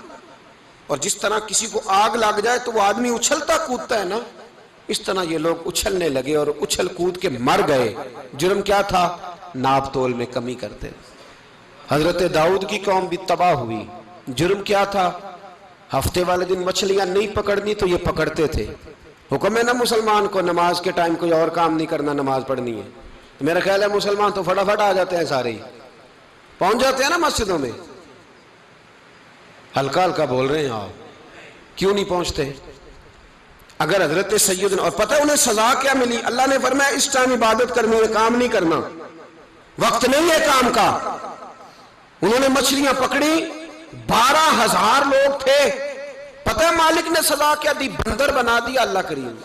Speaker 2: اور جس طرح کسی کو آگ لگ جائے تو وہ آدمی اچھلتا کودتا ہے نا، اس طرح یہ لوگ اچھلنے لگے اور اچھل کود کے مر گئے۔ جرم کیا تھا؟ ناپ تول میں کمی کرتے۔ حضرت داؤد کی قوم بھی تباہ ہوئی، جرم کیا تھا؟ ہفتے والے دن مچھلیاں نہیں پکڑنی تو یہ پکڑتے تھے۔ حکم ہے نا مسلمان کو نماز کے ٹائم کوئی اور کام نہیں کرنا، نماز پڑھنی ہے۔ میرا خیال ہے مسلمان تو فٹافٹ آ جاتے ہیں، سارے ہی پہنچ جاتے ہیں نا مسجدوں میں۔ ہلکا ہلکا بول رہے ہیں آپ، کیوں نہیں پہنچتے؟ اگر حضرت سیدنا، اور پتہ انہیں سزا کیا ملی؟ اللہ نے فرمایا اس ٹائم عبادت کرنی ہے، کام نہیں کرنا، وقت نہیں ہے کام کا۔ انہوں نے مچھلیاں پکڑی، 12,000 لوگ تھے، پتہ ہے مالک نے سزا کیا دی؟ بندر بنا دیا اللہ کریم۔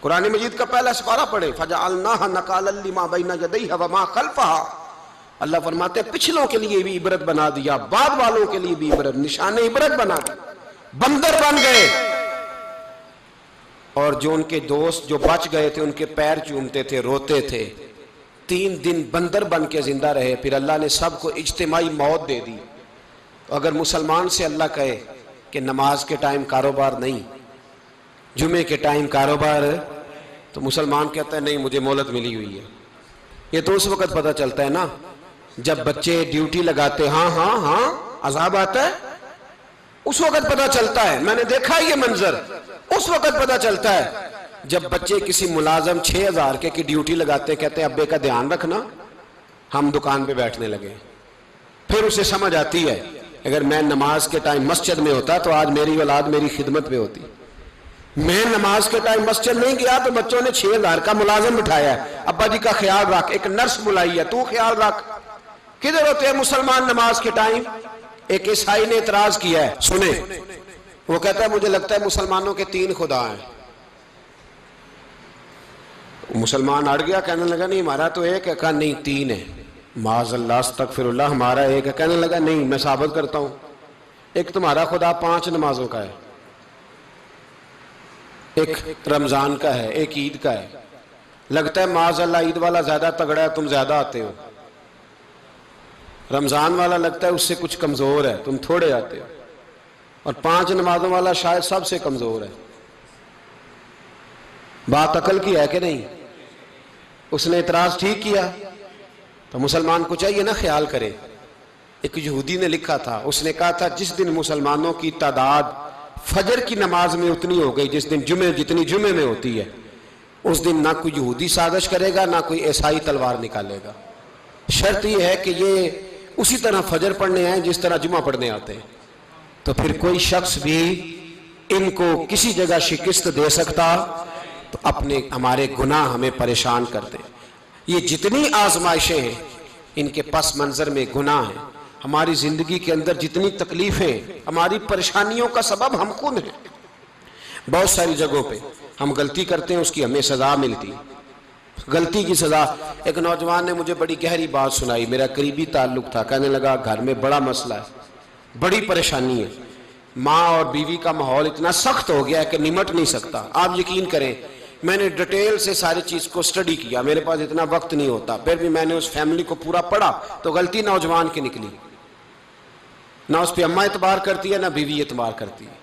Speaker 2: قرآن مجید کا پہلا سپارہ پڑھے، فَجَعَلْنَاهَا نَكَالًا لِمَا بَيْنَ يَدَيْهَا وَمَا خَلْفَهَا۔ اللہ فرماتے ہیں پچھلوں کے لیے بھی عبرت بنا دیا، بعد والوں کے لیے بھی عبرت، نشان عبرت بنا دیا۔ بندر بن گئے، اور جو ان کے دوست جو بچ گئے تھے ان کے پیر چومتے تھے، روتے تھے۔ 3 دن بندر بن کے زندہ رہے، پھر اللہ نے سب کو اجتماعی موت دے دی۔ اگر مسلمان سے اللہ کہے کہ نماز کے ٹائم کاروبار نہیں، جمعے کے ٹائم کاروبار، تو مسلمان کہتا ہے نہیں مجھے مہلت ملی ہوئی ہے۔ یہ تو اس وقت پتہ چلتا ہے نا جب بچے ڈیوٹی لگاتے، ہاں ہاں ہاں عذاب آتا ہے، اس وقت پتہ چلتا ہے۔ میں نے دیکھا یہ منظر، اس وقت پتہ چلتا ہے جب بچے کسی ملازم 6,000 کی ڈیوٹی لگاتے، کہتے ہیں ابے کا دھیان رکھنا، ہم دکان پہ بیٹھنے لگے۔ پھر اسے سمجھ آتی ہے اگر میں نماز کے ٹائم مسجد میں ہوتا تو آج میری اولاد میری خدمت پہ ہوتی۔ میں نماز کے ٹائم مسجد نہیں گیا تو بچوں نے 6,000 کا ملازم بٹھایا ہے، ابا جی کا خیال رکھ، ایک نرس بلائی ہے، تو خیال رکھ۔ کدھر ہوتے ہیں مسلمان نماز کے ٹائم؟ ایک عیسائی نے اعتراض کیا ہے، سنیں، وہ کہتا ہے مجھے لگتا ہے مسلمانوں کے 3 خدا ہیں۔ مسلمان اڑ گیا، کہنے لگا نہیں ہمارا تو ایک ہے، کہا نہیں 3 ہے، معاذ اللہ استغفر اللہ، ہمارا ایک ہے، کہنے لگا نہیں میں ثابت کرتا ہوں، ایک تمہارا خدا 5 نمازوں کا ہے، ایک رمضان کا ہے، ایک عید کا ہے، لگتا ہے معاذ اللہ عید والا زیادہ تگڑا ہے، تم زیادہ آتے ہو، رمضان والا لگتا ہے اس سے کچھ کمزور ہے، تم تھوڑے آتے ہو، اور 5 نمازوں والا شاید سب سے کمزور ہے۔ بات عقل کی ہے کہ نہیں؟ اس نے اعتراض ٹھیک کیا، تو مسلمان کو چاہیے نا خیال کرے۔ ایک یہودی نے لکھا تھا، اس نے کہا تھا جس دن مسلمانوں کی تعداد فجر کی نماز میں اتنی ہو گئی جس دن جتنی جمعے میں ہوتی ہے، اس دن نہ کوئی یہودی سازش کرے گا نہ کوئی عیسائی تلوار نکالے گا۔ شرط یہ ہے کہ یہ اسی طرح فجر پڑھنے آئیں جس طرح جمعہ پڑھنے آتے ہیں، تو پھر کوئی شخص بھی ان کو کسی جگہ شکست دے سکتا تو ہمارے گناہ ہمیں پریشان کرتے۔ یہ جتنی آزمائشیں ہیں ان کے پس منظر میں گناہ ہیں۔ ہماری زندگی کے اندر جتنی تکلیفیں، ہماری پریشانیوں کا سبب ہم خود ہیں۔ بہت ساری جگہوں پہ ہم غلطی کرتے ہیں، اس کی ہمیں سزا ملتی، غلطی کی سزا۔ ایک نوجوان نے مجھے بڑی گہری بات سنائی، میرا قریبی تعلق تھا، کہنے لگا گھر میں بڑا مسئلہ ہے، بڑی پریشانی ہے، ماں اور بیوی کا ماحول اتنا سخت ہو گیا ہے کہ نمٹ نہیں سکتا۔ آپ یقین کریں میں نے ڈیٹیل سے ساری چیز کو سٹڈی کیا، میرے پاس اتنا وقت نہیں ہوتا، پھر بھی میں نے اس فیملی کو پورا پڑھا تو غلطی نوجوان کی نکلی، نہ اس پہ اماں اعتبار کرتی ہے نہ بیوی اعتبار کرتی ہے۔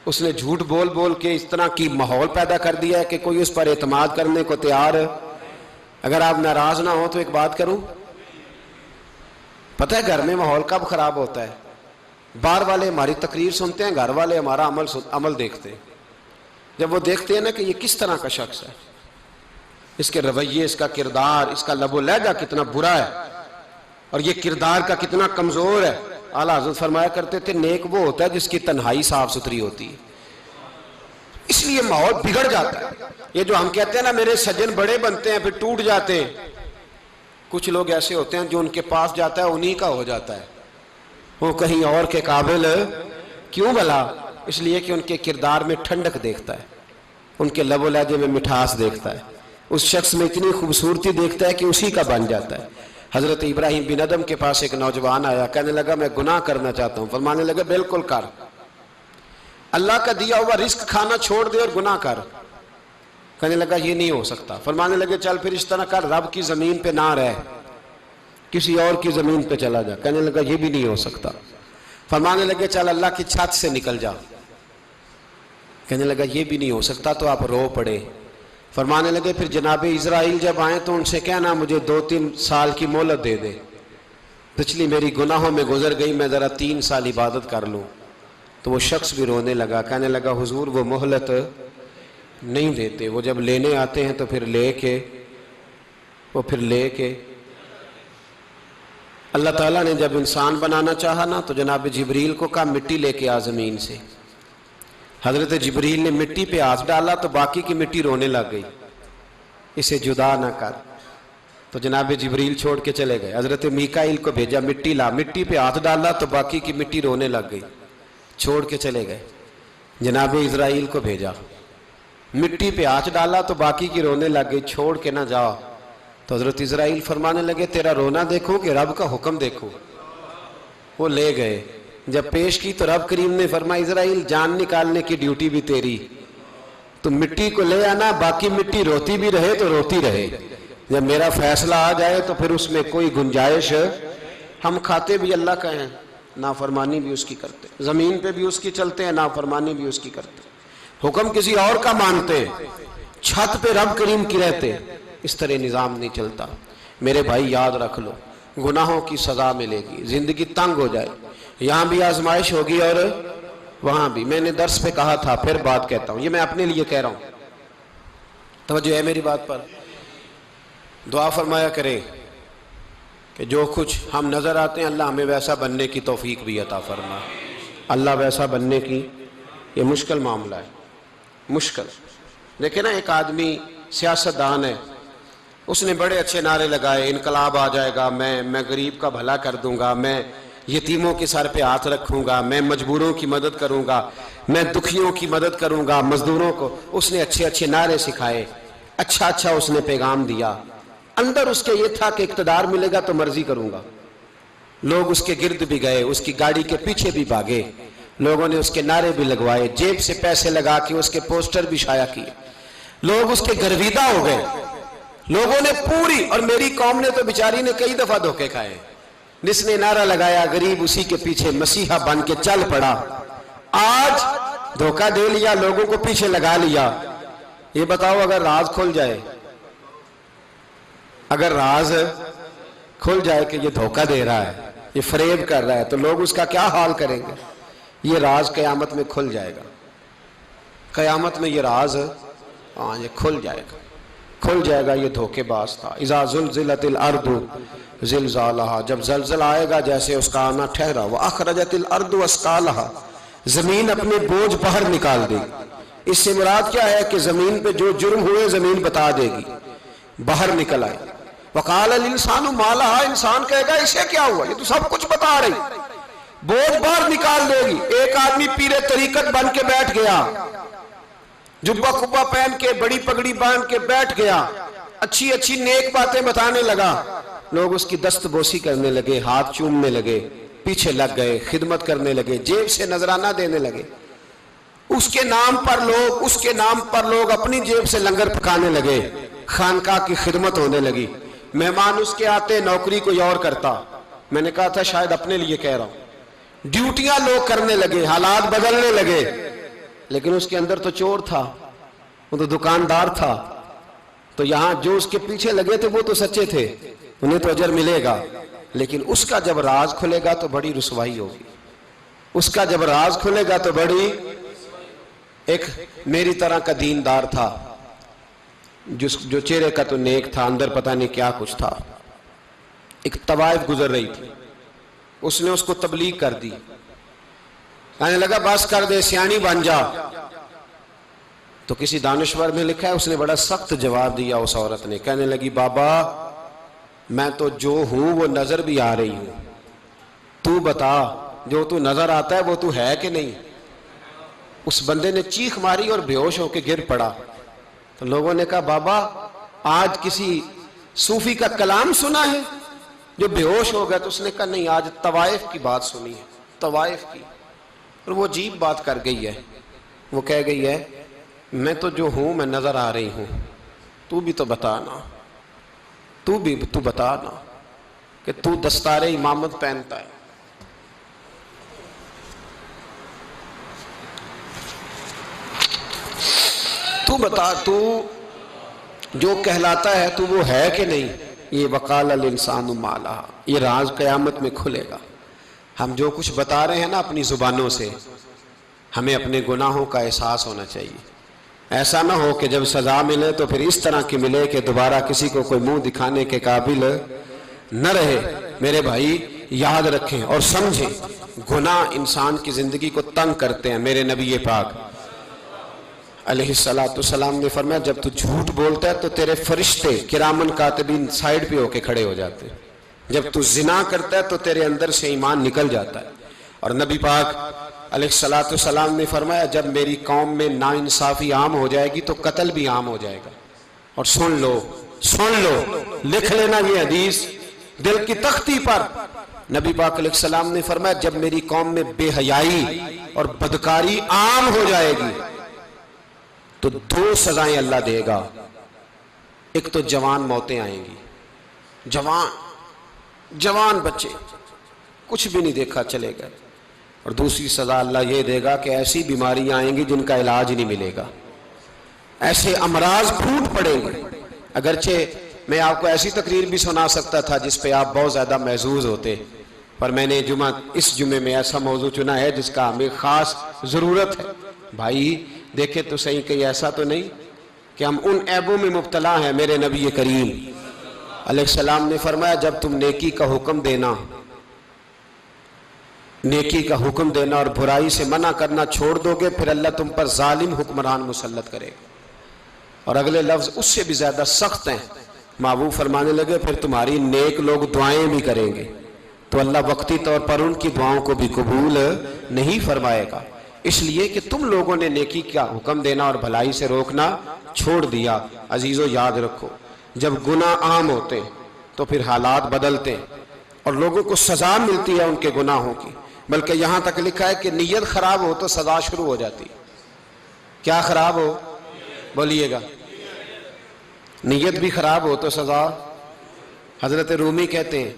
Speaker 2: اس نے جھوٹ بول بول کے اس طرح کی ماحول پیدا کر دیا ہے کہ کوئی اس پر اعتماد کرنے کو تیار ہے۔ اگر آپ ناراض نہ ہو تو ایک بات کروں، پتہ ہے گھر میں ماحول کب خراب ہوتا ہے؟ باہر والے ہماری تقریر سنتے ہیں، گھر والے ہمارا عمل دیکھتے ہیں۔ جب وہ دیکھتے ہیں نا کہ یہ کس طرح کا شخص ہے، اس کے رویے، اس کا کردار، اس کا لب و لہجہ کتنا برا ہے، اور یہ کردار کا کتنا کمزور ہے۔ اعلیٰ حضرت فرمایا کرتے تھے نیک وہ ہوتا ہے جس کی تنہائی صاف ستھری ہوتی ہے۔ اس لیے ماحول بگڑ جاتا ہے. یہ جو ہم کہتے ہیں نا میرے سجن بڑے بنتے ہیں پھر ٹوٹ جاتے ہیں، کچھ لوگ ایسے ہوتے ہیں جو ان کے پاس جاتا ہے انہی کا ہو جاتا ہے، وہ کہیں اور کے قابل کیوں بھلا؟ اس لیے کہ ان کے کردار میں ٹھنڈک دیکھتا ہے، ان کے لب و لہجے میں مٹھاس دیکھتا ہے، اس شخص میں اتنی خوبصورتی دیکھتا ہے کہ اسی کا بن جاتا ہے. حضرت ابراہیم بن ادم کے پاس ایک نوجوان آیا، کہنے لگا میں گناہ کرنا چاہتا ہوں. فرمانے لگا بالکل کر، اللہ کا دیا ہوا رزق کھانا چھوڑ دے اور گناہ کر. کہنے لگا یہ نہیں ہو سکتا. فرمانے لگے چل پھر اس طرح کر، رب کی زمین پہ نہ رہ، کسی اور کی زمین پہ چلا جا. کہنے لگا یہ بھی نہیں ہو سکتا. فرمانے لگے چل اللہ کی چھت سے نکل جا. کہنے لگا یہ بھی نہیں ہو سکتا. تو آپ رو پڑے. فرمانے لگے پھر جناب اسرائیل جب آئیں تو ان سے کہنا مجھے 2-3 سال کی مہلت دے دے، پچھلی میری گناہوں میں گزر گئی، میں ذرا 3 سال عبادت کر لوں. تو وہ شخص بھی رونے لگا، کہنے لگا حضور وہ مہلت نہیں دیتے، وہ جب لینے آتے ہیں تو پھر لے کے اللہ تعالیٰ نے جب انسان بنانا چاہا نا تو جناب جبریل کو کہا مٹی لے کے آ زمین سے. حضرت جبریل نے مٹی پہ ہاتھ ڈالا تو باقی کی مٹی رونے لگ گئی، اسے جدا نہ کر. تو جناب جبریل چھوڑ کے چلے گئے. حضرت میکائیل کو بھیجا مٹی لا، مٹی پہ ہاتھ ڈالا تو باقی کی مٹی رونے لگ گئی، چھوڑ کے چلے گئے. جناب اسرائیل کو بھیجا، مٹی پہ ہاتھ ڈالا تو باقی کی رونے لگ گئی، چھوڑ کے نہ جاؤ. تو حضرت اسرائیل فرمانے لگے تیرا رونا دیکھو کہ رب کا حکم دیکھو. وہ لے گئے، جب پیش کی تو رب کریم نے فرمایا اسرائیل جان نکالنے کی ڈیوٹی بھی تیری، تو مٹی کو لے آنا، باقی مٹی روتی بھی رہے تو روتی رہے، جب میرا فیصلہ آ جائے تو پھر اس میں کوئی گنجائش. ہم کھاتے بھی اللہ کا ہیں، نافرمانی بھی اس کی کرتے، زمین پہ بھی اس کی چلتے ہیں، نافرمانی بھی اس کی کرتے، حکم کسی اور کا مانتے، چھت پہ رب کریم کی رہتے. اس طرح نظام نہیں چلتا. میرے بھائی یاد رکھ لو، گناہوں کی سزا ملے گی، زندگی تنگ ہو جائے، یہاں بھی آزمائش ہوگی اور وہاں بھی. میں نے درس پہ کہا تھا، پھر بات کہتا ہوں، یہ میں اپنے لیے کہہ رہا ہوں، توجہ ہے میری بات پر. دعا فرمایا کرے کہ جو کچھ ہم نظر آتے ہیں اللہ ہمیں ویسا بننے کی توفیق بھی عطا فرما. اللہ ویسا بننے کی، یہ مشکل معاملہ ہے، مشکل. دیکھیں نا ایک آدمی سیاستدان ہے، اس نے بڑے اچھے نعرے لگائے، انقلاب آ جائے گا، میں غریب کا بھلا کر دوں گا، میں یتیموں کے سر پہ ہاتھ رکھوں گا، میں مجبوروں کی مدد کروں گا، میں دکھیوں کی مدد کروں گا، مزدوروں کو. اس نے اچھے اچھے نعرے سکھائے، اچھا اس نے پیغام دیا. اندر اس کے یہ تھا کہ اقتدار ملے گا تو مرضی کروں گا. لوگ اس کے گرد بھی گئے، اس کی گاڑی کے پیچھے بھی بھاگے، لوگوں نے اس کے نعرے بھی لگوائے، جیب سے پیسے لگا کے اس کے پوسٹر بھی شائع کیے. لوگ اس کے گرویدہ ہو گئے، لوگوں نے پوری، اور میری قوم نے تو بیچاری نے کئی دفعہ دھوکے کھائے. جس نے نعرہ لگایا غریب اسی کے پیچھے مسیحا بن کے چل پڑا. آج دھوکہ دے لیا، لوگوں کو پیچھے لگا لیا. یہ بتاؤ اگر راز کھل جائے، اگر راز کھل جائے کہ یہ دھوکہ دے رہا ہے، یہ فریب کر رہا ہے، تو لوگ اس کا کیا حال کریں گے؟ یہ راز قیامت میں کھل جائے گا. قیامت میں یہ راز یہ کھل جائے گا. یہ دھوکے باز تھا. اذا زلزلت الارض زلزالها، جب زلزلہ آئے گا جیسے اس کا آنا ٹھہرا. واخرجت الارض اثقالها، زمین اپنے بوجھ باہر نکال دے گی. اس سے مراد کیا ہے کہ زمین پہ جو جرم ہوئے زمین بتا دے گی، باہر نکل آئے. وقال الانسان ما لها، انسان کہے گا اسے کیا ہوا، یہ تو سب کچھ بتا رہی. بوجھ باہر نکال دے گی. ایک آدمی پیر طریقت بن کے بیٹھ گیا، جبہ کبہ پہن کے بڑی پگڑی باندھ کے بیٹھ گیا، اچھی اچھی نیک باتیں بتانے لگا. لوگ اس کی دست بوسی کرنے لگے، ہاتھ چومنے لگے، پیچھے لگ گئے، خدمت کرنے لگے، جیب سے نذرانہ دینے لگے. اس کے نام پر لوگ اپنی جیب سے لنگر پکانے لگے، خانقاہ کی خدمت ہونے لگی. مہمان اس کے آتے، نوکری کوئی اور کرتا. میں نے کہا تھا شاید اپنے لیے کہہ رہا ہوں. ڈیوٹیاں لوگ کرنے لگے، حالات بدلنے لگے. لیکن اس کے اندر تو چور تھا، وہ تو دکاندار تھا. تو یہاں جو اس کے پیچھے لگے تھے وہ تو سچے تھے، انہیں تو اجر ملے گا. لیکن اس کا جب راز کھلے گا تو بڑی رسوائی ہوگی. اس کا جب راز کھلے گا تو بڑی. ایک میری طرح کا دیندار تھا، جو چہرے کا تو نیک تھا، اندر پتہ نہیں کیا کچھ تھا. ایک طوائف گزر رہی تھی، اس نے اس کو تبلیغ کر دی. کہنے لگا بس کر دے، سیانی بن جا. تو کسی دانشور نے لکھا ہے اس نے بڑا سخت جواب دیا اس عورت نے، کہنے لگی بابا میں تو جو ہوں وہ نظر بھی آ رہی ہوں، تو بتا جو تو نظر آتا ہے وہ تو ہے کہ نہیں؟ اس بندے نے چیخ ماری اور بے ہوش ہو کے گر پڑا۔ تو لوگوں نے کہا بابا آج کسی صوفی کا کلام سنا ہے جو بے ہوش ہو گیا؟ تو اس نے کہا نہیں، آج طوائف کی بات سنی ہے، طوائف کی۔ اور وہ عجیب بات کر گئی ہے، وہ کہہ گئی ہے میں تو جو ہوں میں نظر آ رہی ہوں، تو بھی تو بتانا، تو بتانا کہ تو دستار امامت پہنتا ہے، تو بتا تو جو کہلاتا ہے تو وہ ہے کہ نہیں؟ یہ وقال الانسان ما لہا، یہ راز قیامت میں کھلے گا۔ ہم جو کچھ بتا رہے ہیں نا اپنی زبانوں سے، ہمیں اپنے گناہوں کا احساس ہونا چاہیے۔ ایسا نہ ہو کہ جب سزا ملے تو پھر اس طرح کی ملے کہ دوبارہ کسی کو کوئی منہ دکھانے کے قابل نہ رہے۔ میرے بھائی یاد رکھیں اور سمجھیں، گناہ انسان کی زندگی کو تنگ کرتے ہیں۔ میرے نبی پاک علیہ السلام نے فرمایا جب تو جھوٹ بولتا ہے تو تیرے فرشتے کرامن کاتبین سائیڈ پہ ہو کے کھڑے ہو جاتے ہیں، جب تو زنا کرتا ہے تو تیرے اندر سے ایمان نکل جاتا ہے۔ اور نبی پاک علیہ السلام نے فرمایا جب میری قوم میں ناانصافی عام ہو جائے گی تو قتل بھی عام ہو جائے گا۔ اور سن لو لکھ لینا یہ حدیث دل کی تختی پر، نبی پاک علیہ السلام نے فرمایا جب میری قوم میں بے حیائی اور بدکاری عام ہو جائے گی تو 2 سزائیں اللہ دے گا۔ ایک تو جوان موتیں آئیں گی، جوان بچے کچھ بھی نہیں دیکھا چلے گئے، اور دوسری سزا اللہ یہ دے گا کہ ایسی بیماریاں آئیں گی جن کا علاج نہیں ملے گا، ایسے امراض پھوٹ پڑیں گے۔ اگرچہ میں آپ کو ایسی تقریر بھی سنا سکتا تھا جس پہ آپ بہت زیادہ محظوظ ہوتے، پر میں نے اس جمعے میں ایسا موضوع چنا ہے جس کا ہمیں خاص ضرورت ہے۔ بھائی دیکھیں تو صحیح کہ ایسا تو نہیں کہ ہم ان عیبوں میں مبتلا ہیں۔ میرے نبی کریم علیہ السلام نے فرمایا جب تم نیکی کا حکم دینا اور برائی سے منع کرنا چھوڑ دو گے پھر اللہ تم پر ظالم حکمران مسلط کرے گا۔ اور اگلے لفظ اس سے بھی زیادہ سخت ہیں، محبوب فرمانے لگے پھر تمہاری نیک لوگ دعائیں بھی کریں گے تو اللہ وقتی طور پر ان کی دعاؤں کو بھی قبول نہیں فرمائے گا، اس لیے کہ تم لوگوں نے نیکی کا حکم دینا اور بھلائی سے روکنا چھوڑ دیا۔ عزیزو یاد رکھو جب گناہ عام ہوتے تو پھر حالات بدلتے اور لوگوں کو سزا ملتی ہے ان کے گناہوں کی، بلکہ یہاں تک لکھا ہے کہ نیت خراب ہو تو سزا شروع ہو جاتی۔ کیا خراب ہو؟ بولیے گا۔ نیت بھی خراب ہو تو سزا۔ حضرت رومی کہتے ہیں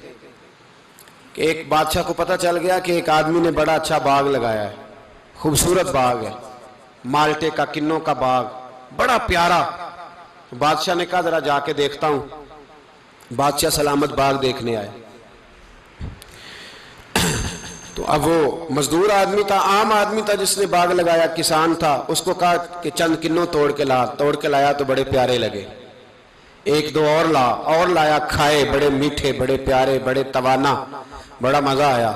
Speaker 2: کہ ایک بادشاہ کو پتہ چل گیا کہ ایک آدمی نے بڑا اچھا باغ لگایا ہے، خوبصورت باغ ہے، مالٹے کا کنوں کا باغ، بڑا پیارا۔ بادشاہ نے کہا ذرا جا کے دیکھتا ہوں۔ بادشاہ سلامت باغ دیکھنے آئے تو اب وہ مزدور آدمی تھا، عام آدمی تھا جس نے باغ لگایا، کسان تھا، اس کو کہا کہ چند کنوں توڑ کے لایا تو بڑے پیارے لگے، ایک دو اور لایا، کھائے، بڑے میٹھے، بڑے پیارے، بڑے توانا، بڑا مزہ آیا۔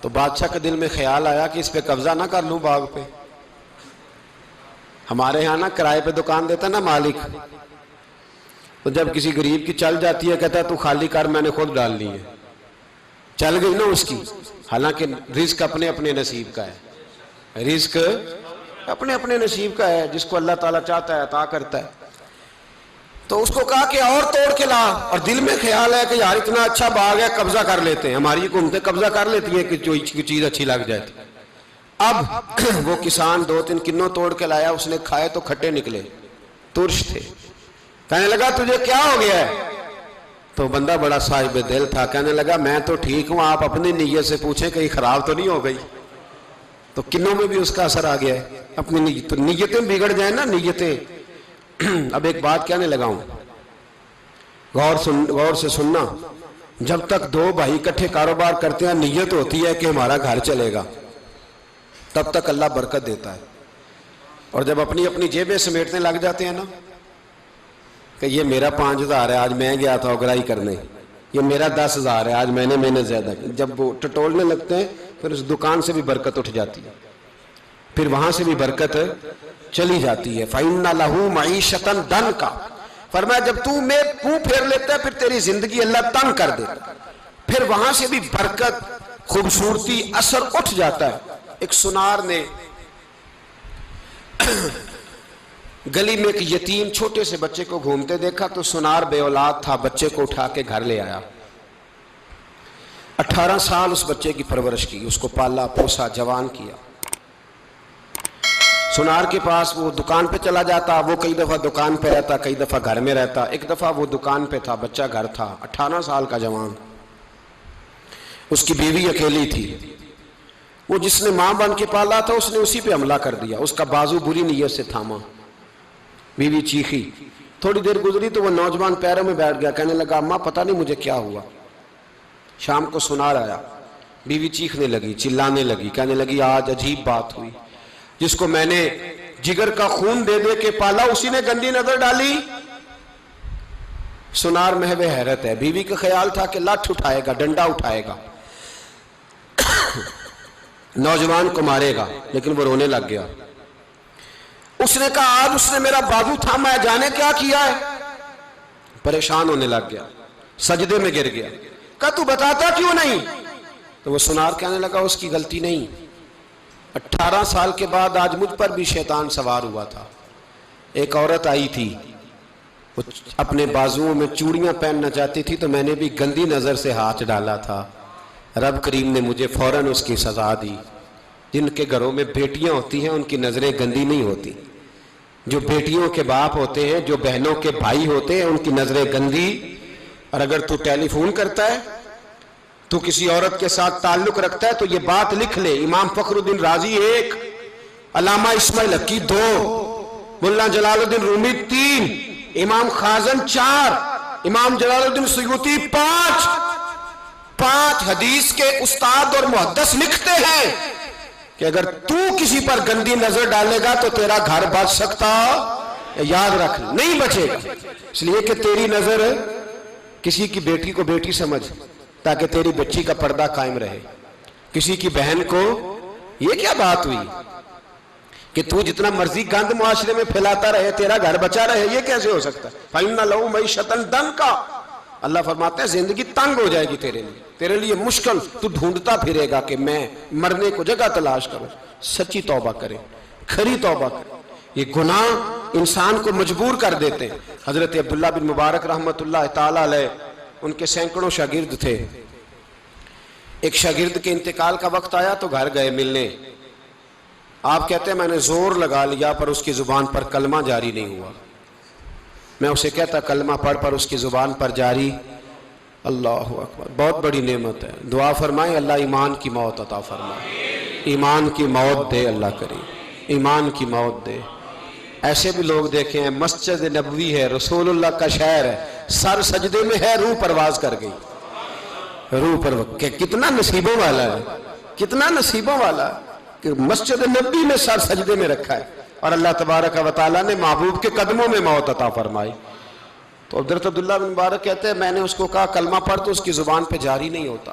Speaker 2: تو بادشاہ کے دل میں خیال آیا کہ اس پہ قبضہ نہ کر لوں باغ پہ۔ ہمارے ہاں نا کرائے پہ دکان دیتا نا مالک، تو جب کسی غریب کی چل جاتی ہے کہتا ہے تو خالی کر، میں نے خود ڈال لی ہے، چل گئی نا اس کی۔ حالانکہ رزق اپنے اپنے نصیب کا ہے، رزق اپنے اپنے نصیب کا ہے، جس کو اللہ تعالیٰ چاہتا ہے عطا کرتا ہے۔ تو اس کو کہا کہ اور توڑ کے لا، اور دل میں خیال ہے کہ یار اتنا اچھا باغ ہے قبضہ کر لیتے ہیں، ہماری حکومتیں قبضہ کر لیتی ہیں کہ جو چیز اچھی لگ جائے۔ اب وہ کسان 2-3 کنوں توڑ کے لایا، اس نے کھائے تو کھٹے نکلے، ترش تھے۔ کہنے لگا تجھے کیا ہو گیا ہے؟ تو بندہ بڑا صاحب دل تھا، کہنے لگا میں تو ٹھیک ہوں، آپ اپنی نیت سے پوچھیں کہیں خراب تو نہیں ہو گئی۔ تو کنوں میں بھی اس کا اثر آ گیا ہے، اپنی نیت، تو نیتیں بگڑ جائیں نا، نیتیں۔ اب ایک بات کہنے لگا ہوں، غور سے سننا، جب تک 2 بھائی اکٹھے کاروبار کرتے ہیں نیت ہوتی ہے کہ ہمارا گھر چلے گا، تب تک اللہ برکت دیتا ہے۔ اور جب اپنی اپنی جیبیں سمیٹنے لگ جاتے ہیں نا کہ یہ میرا 5000 ہے، آج میں گیا تھا اگرائی کرنے، یہ میرا 10,000 ہے، آج میں نے محنت زیادہ کی، جب وہ ٹٹولنے لگتے ہیں پھر اس دکان سے بھی برکت اٹھ جاتی ہے، پھر وہاں سے بھی برکت چلی جاتی ہے. فَإِنَّ لَهُ مَعِيشَةً ضَنْكَ. فرمایا جب تو میں منہ پھیر لیتا ہے پھر تیری زندگی اللہ تنگ کر دیتا، پھر وہاں سے بھی برکت، خوبصورتی، اثر اٹھ جاتا ہے. ایک سنار نے گلی میں ایک یتیم چھوٹے سے بچے کو گھومتے دیکھا تو سنار بے اولاد تھا، بچے کو اٹھا کے گھر لے آیا. 18 سال اس بچے کی پرورش کی، اس کو پالا پوسا، جوان کیا. سنار کے پاس وہ دکان پہ چلا جاتا، وہ کئی دفعہ دکان پہ رہتا، کئی دفعہ گھر میں رہتا. ایک دفعہ وہ دکان پہ تھا، بچہ گھر تھا، 18 سال کا جوان. اس کی بیوی اکیلی تھی. وہ جس نے ماں بن کے پالا تھا اس نے اسی پہ حملہ کر دیا، اس کا بازو بری نیت سے تھاما. بیوی چیخی. تھوڑی دیر گزری تو وہ نوجوان پیروں میں بیٹھ گیا، کہنے لگا اماں پتہ نہیں مجھے کیا ہوا. شام کو سنار آیا، بیوی چیخنے لگی، چلانے لگی، کہنے لگی آج عجیب بات ہوئی، جس کو میں نے جگر کا خون دے دے کے پالا اسی نے گندی نظر ڈالی. سنار محو حیرت ہے. بیوی کا خیال تھا کہ لاٹھ اٹھائے گا، ڈنڈا اٹھائے گا، نوجوان کو مارے گا، لیکن وہ رونے لگ گیا. اس نے کہا آج اس نے میرا بازو تھاما ہے، جانے کیا کیا ہے. پریشان ہونے لگ گیا، سجدے میں گر گیا. کہا تو بتاتا کیوں نہیں؟ تو وہ سنار کہنے لگا اس کی غلطی نہیں، 18 سال کے بعد آج مجھ پر بھی شیطان سوار ہوا تھا. ایک عورت آئی تھی، وہ اپنے بازوؤں میں چوڑیاں پہننا چاہتی تھی تو میں نے بھی گندی نظر سے ہاتھ ڈالا تھا. رب کریم نے مجھے فوراً اس کی سزا دی. جن کے گھروں میں بیٹیاں ہوتی ہیں ان کی نظریں گندی نہیں ہوتی. جو بیٹیوں کے باپ ہوتے ہیں، جو بہنوں کے بھائی ہوتے ہیں، ان کی نظریں گندی. اور اگر تو ٹیلی فون کرتا ہے، تو کسی عورت کے ساتھ تعلق رکھتا ہے تو یہ بات لکھ لے، امام فخر الدین رازی 1، علامہ اسماعیل حقی 2، مولانا جلال الدین رومی 3، امام خازن 4، امام جلال الدین سیوطی 5 حدیث کے استاد اور محدث لکھتے ہیں کہ اگر تو کسی پر گندی نظر ڈالے گا تو تیرا گھر بچ سکتا، یاد رکھ نہیں بچے گا. اس لیے کہ تیری نظر کسی کی بیٹی کو بیٹی سمجھ تاکہ تیری بچی کا پردہ قائم رہے. کسی کی بہن کو یہ کیا بات ہوئی کہ تو جتنا مرضی گند معاشرے میں پھیلاتا رہے تیرا گھر بچا رہے، یہ کیسے ہو سکتا ہے؟ فَإِنَّ لَهُ مَعِيشَةً ضَنْكَ. اللہ فرماتا ہے زندگی تنگ ہو جائے گی تیرے لیے مشکل. تو ڈھونڈتا پھرے گا کہ میں مرنے کو جگہ تلاش کروں. سچی توبہ کرے، کھری توبہ کرے. یہ گناہ انسان کو مجبور کر دیتے ہیں. حضرت عبداللہ بن مبارک رحمت اللہ تعالی علیہ، ان کے سینکڑوں شاگرد تھے. ایک شاگرد کے انتقال کا وقت آیا تو گھر گئے ملنے. آپ کہتے ہیں میں نے زور لگا لیا پر اس کی زبان پر کلمہ جاری نہیں ہوا. میں اسے کہتا کلمہ پڑھ پر اس کی زبان پر جاری. اللہ اکبر، بہت بڑی نعمت ہے. دعا فرمائیں اللہ ایمان کی موت عطا فرمائے، ایمان کی موت دے اللہ کریم، ایمان کی موت دے. ایسے بھی لوگ دیکھے ہیں، مسجد نبوی ہے، رسول اللہ کا شہر ہے، سر سجدے میں ہے، روح پرواز کر گئی. روح پرواز کتنا نصیبوں والا ہے، کتنا نصیبوں والا ہے کہ مسجد نبوی میں سر سجدے میں رکھا ہے اور اللہ تبارک و تعالیٰ نے محبوب کے قدموں میں موت عطا فرمائی. تو حضرت عبداللہ بن مبارک کہتے ہیں میں نے اس کو کہا کلمہ پڑھ تو اس کی زبان پہ جاری نہیں ہوتا.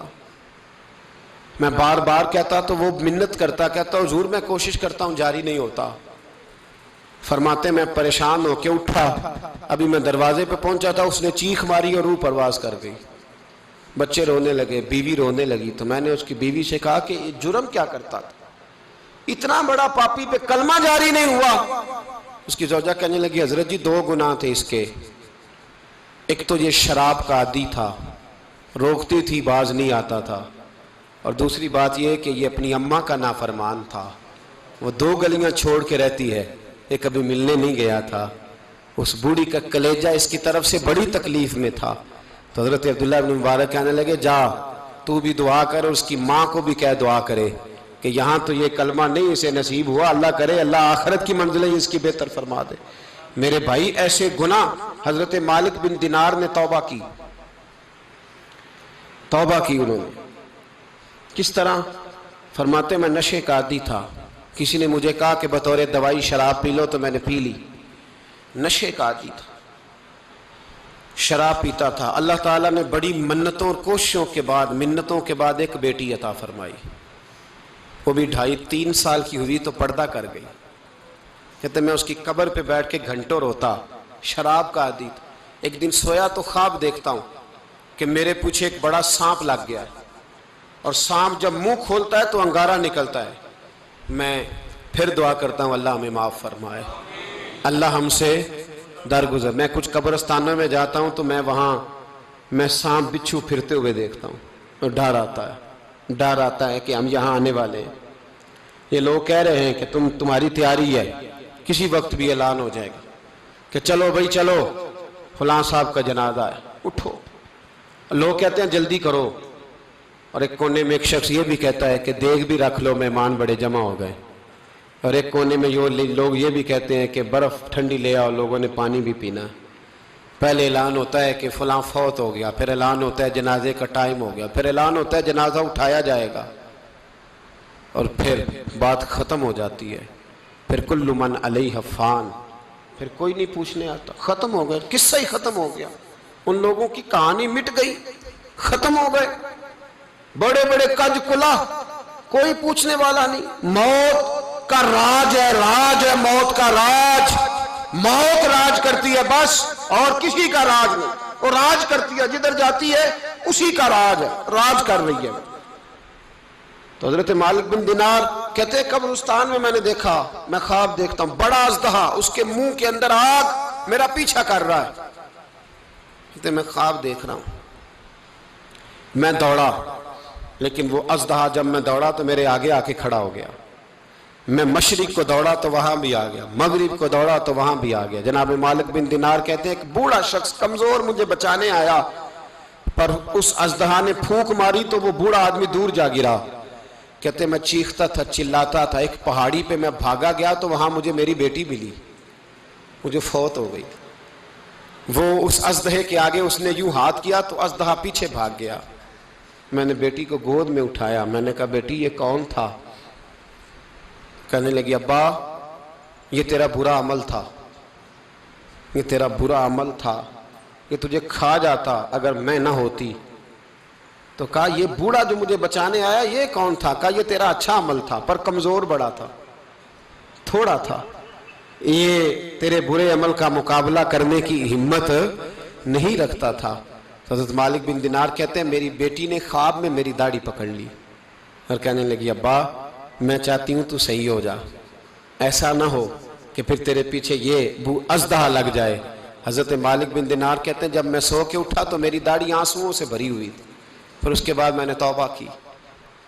Speaker 2: میں بار بار کہتا تو وہ منت کرتا، کہتا حضور میں کوشش کرتا ہوں جاری نہیں ہوتا. فرماتے میں پریشان ہو کے اٹھا، ابھی میں دروازے پہ پہنچا تھا اس نے چیخ ماری اور روح پرواز کر گئی. بچے رونے لگے، بیوی رونے لگی. تو میں نے اس کی بیوی سے کہا کہ یہ جرم کیا کرتا تھا، اتنا بڑا پاپی پہ کلمہ جاری نہیں ہوا. اس کی زوجہ کہنے لگی حضرت جی 2 گناہ تھے اس کے. ایک تو یہ شراب کا عادی تھا، روکتی تھی باز نہیں آتا تھا، اور دوسری بات یہ کہ یہ اپنی اماں کا نافرمان تھا. وہ 2 گلیاں چھوڑ کے رہتی ہے، یہ کبھی ملنے نہیں گیا تھا. اس بوڑھی کا کلیجہ اس کی طرف سے بڑی تکلیف میں تھا. تو حضرت عبداللہ بن مبارک کہنے لگے جا تو بھی دعا کر، اس کی ماں کو بھی کہہ دعا کرے کہ یہاں تو یہ کلمہ نہیں اسے نصیب ہوا، اللہ کرے اللہ آخرت کی منزلیں اس کی بہتر فرما دے. میرے بھائی ایسے گناہ حضرت مالک بن دینار نے توبہ کی انہوں نے. کس طرح؟ فرماتے میں نشے کا عادی تھا، کسی نے مجھے کہا کہ بطور دوائی شراب پی لو تو میں نے پی لی. نشے کا عادی تھا، شراب پیتا تھا. اللہ تعالیٰ نے بڑی منتوں اور کوششوں کے بعد، منتوں کے بعد ایک بیٹی عطا فرمائی. وہ بھی 2.5-3 سال کی ہوئی تو پردہ کر گئی. کہتے میں اس کی قبر پہ بیٹھ کے گھنٹوں روتا، شراب کا عادی تھا۔ ایک دن سویا تو خواب دیکھتا ہوں کہ میرے پیچھے ایک بڑا سانپ لگ گیا ہے، اور سانپ جب منہ کھولتا ہے تو انگارہ نکلتا ہے۔ میں پھر دعا کرتا ہوں اللہ ہمیں معاف فرمائے، اللہ ہم سے درگزر۔ میں کچھ قبرستانوں میں جاتا ہوں تو میں سانپ بچھو پھرتے ہوئے دیکھتا ہوں، اور ڈر آتا ہے کہ ہم یہاں آنے والے ہیں۔ یہ لوگ کہہ رہے ہیں کہ تمہاری تیاری ہے، کسی وقت بھی اعلان ہو جائے گا کہ چلو بھائی چلو، فلاں صاحب کا جنازہ ہے، اٹھو۔ لوگ کہتے ہیں جلدی کرو، اور ایک کونے میں ایک شخص یہ بھی کہتا ہے کہ دیگ بھی رکھ لو، مہمان بڑے جمع ہو گئے۔ اور ایک کونے میں لوگ یہ بھی کہتے ہیں کہ برف ٹھنڈی لے آؤ، لوگوں نے پانی بھی پینا۔ پہلے اعلان ہوتا ہے کہ فلاں فوت ہو گیا، پھر اعلان ہوتا ہے جنازے کا ٹائم ہو گیا، پھر اعلان ہوتا ہے جنازہ اٹھایا جائے گا، اور پھر بات ختم ہو جاتی ہے۔ پھر کل من علیہ فان، پھر کوئی نہیں پوچھنے آتا، ختم ہو گئے، قصہ ہی ختم ہو گیا، ان لوگوں کی کہانی مٹ گئی، ختم ہو گئے۔ بڑے بڑے کج کلا، کوئی پوچھنے والا نہیں۔ موت کا راج ہے موت کا راج، موت راج کرتی ہے بس، اور کسی کا راج نہیں۔ وہ راج کرتی ہے، جدھر جاتی ہے اسی کا راج ہے، راج کر رہی ہے۔ تو حضرت مالک بن دینار کہتے ہیں قبرستان میں میں نے دیکھا، میں خواب دیکھتا ہوں بڑا اژدہا، اس کے منہ کے اندر آگ میرا پیچھا کر رہا ہے۔ کہتے ہیں میں خواب دیکھ رہا ہوں، میں دوڑا، لیکن وہ اژدہا جب میں دوڑا تو میرے آگے آ کے کھڑا ہو گیا۔ میں مشرق کو دوڑا تو وہاں بھی آ گیا، مغرب کو دوڑا تو وہاں بھی آ گیا۔ جناب مالک بن دینار کہتے ہیں ایک بوڑھا شخص کمزور مجھے بچانے آیا، پر اس اژدہا نے پھونک ماری تو وہ بوڑھا آدمی دور جا گرا۔ کہتے میں چیختا تھا، چلاتا تھا، ایک پہاڑی پہ میں بھاگا گیا تو وہاں مجھے میری بیٹی ملی، مجھے فوت ہو گئی۔ وہ اس اژدہے کے آگے اس نے یوں ہاتھ کیا تو اژدہا پیچھے بھاگ گیا۔ میں نے بیٹی کو گود میں اٹھایا، میں نے کہا بیٹی یہ کون تھا؟ کہنے لگی ابا یہ تیرا برا عمل تھا، یہ تیرا برا عمل تھا، یہ تجھے کھا جاتا اگر میں نہ ہوتی۔ تو کہا یہ بوڑھا جو مجھے بچانے آیا یہ کون تھا؟ کہا یہ تیرا اچھا عمل تھا، پر کمزور بڑا تھا، تھوڑا تھا، یہ تیرے برے عمل کا مقابلہ کرنے کی ہمت نہیں رکھتا تھا۔ حضرت مالک بن دینار کہتے ہیں میری بیٹی نے خواب میں میری داڑھی پکڑ لی اور کہنے لگی ابا میں چاہتی ہوں تو صحیح ہو جا، ایسا نہ ہو کہ پھر تیرے پیچھے یہ اژدہا لگ جائے۔ حضرت مالک بن دینار کہتے ہیں جب میں سو کے اٹھا تو میری داڑھی آنسوؤں سے بھری ہوئی تھی، پھر اس کے بعد میں نے توبہ کی،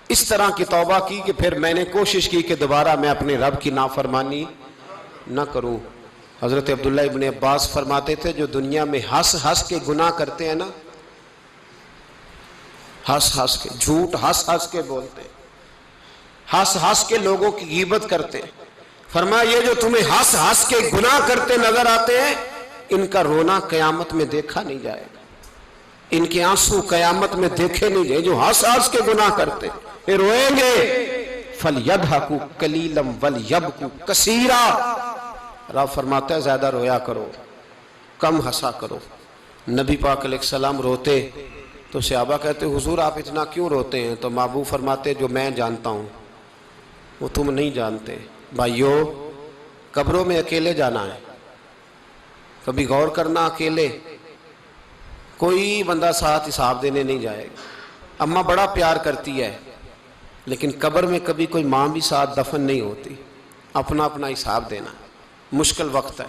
Speaker 2: اس طرح کی توبہ کی کہ پھر میں نے کوشش کی کہ دوبارہ میں اپنے رب کی نافرمانی نہ کروں۔ حضرت عبداللہ ابن عباس فرماتے تھے جو دنیا میں ہنس ہنس کے گناہ کرتے ہیں نا، ہنس ہنس کے جھوٹ ہنس ہنس کے بولتے، ہنس ہنس کے لوگوں کی غیبت کرتے، فرمایا یہ جو تمہیں ہنس ہنس کے گناہ کرتے نظر آتے ہیں ان کا رونا قیامت میں دیکھا نہیں جائے گا، ان کے آنسو قیامت میں دیکھے نہیں جائے۔ جو ہنس ہنس کے گناہ کرتے یہ روئیں گے، فَلْيَضْحَكُوا قَلِيلًا وَلْيَبْكُوا كَثِيرًا۔ رب فرماتا ہے زیادہ رویا کرو، کم ہنسا کرو۔ نبی پاک علیہ السلام روتے تو صحابہ کہتے حضور آپ اتنا کیوں روتے ہیں؟ تو محبوب فرماتے جو میں جانتا ہوں وہ تم نہیں جانتے۔ بھائیو قبروں میں اکیلے جانا ہے، کبھی غور کرنا، اکیلے کوئی بندہ ساتھ حساب دینے نہیں جائے گا۔ اماں بڑا پیار کرتی ہے لیکن قبر میں کبھی کوئی ماں بھی ساتھ دفن نہیں ہوتی، اپنا اپنا حساب دینا، مشکل وقت ہے،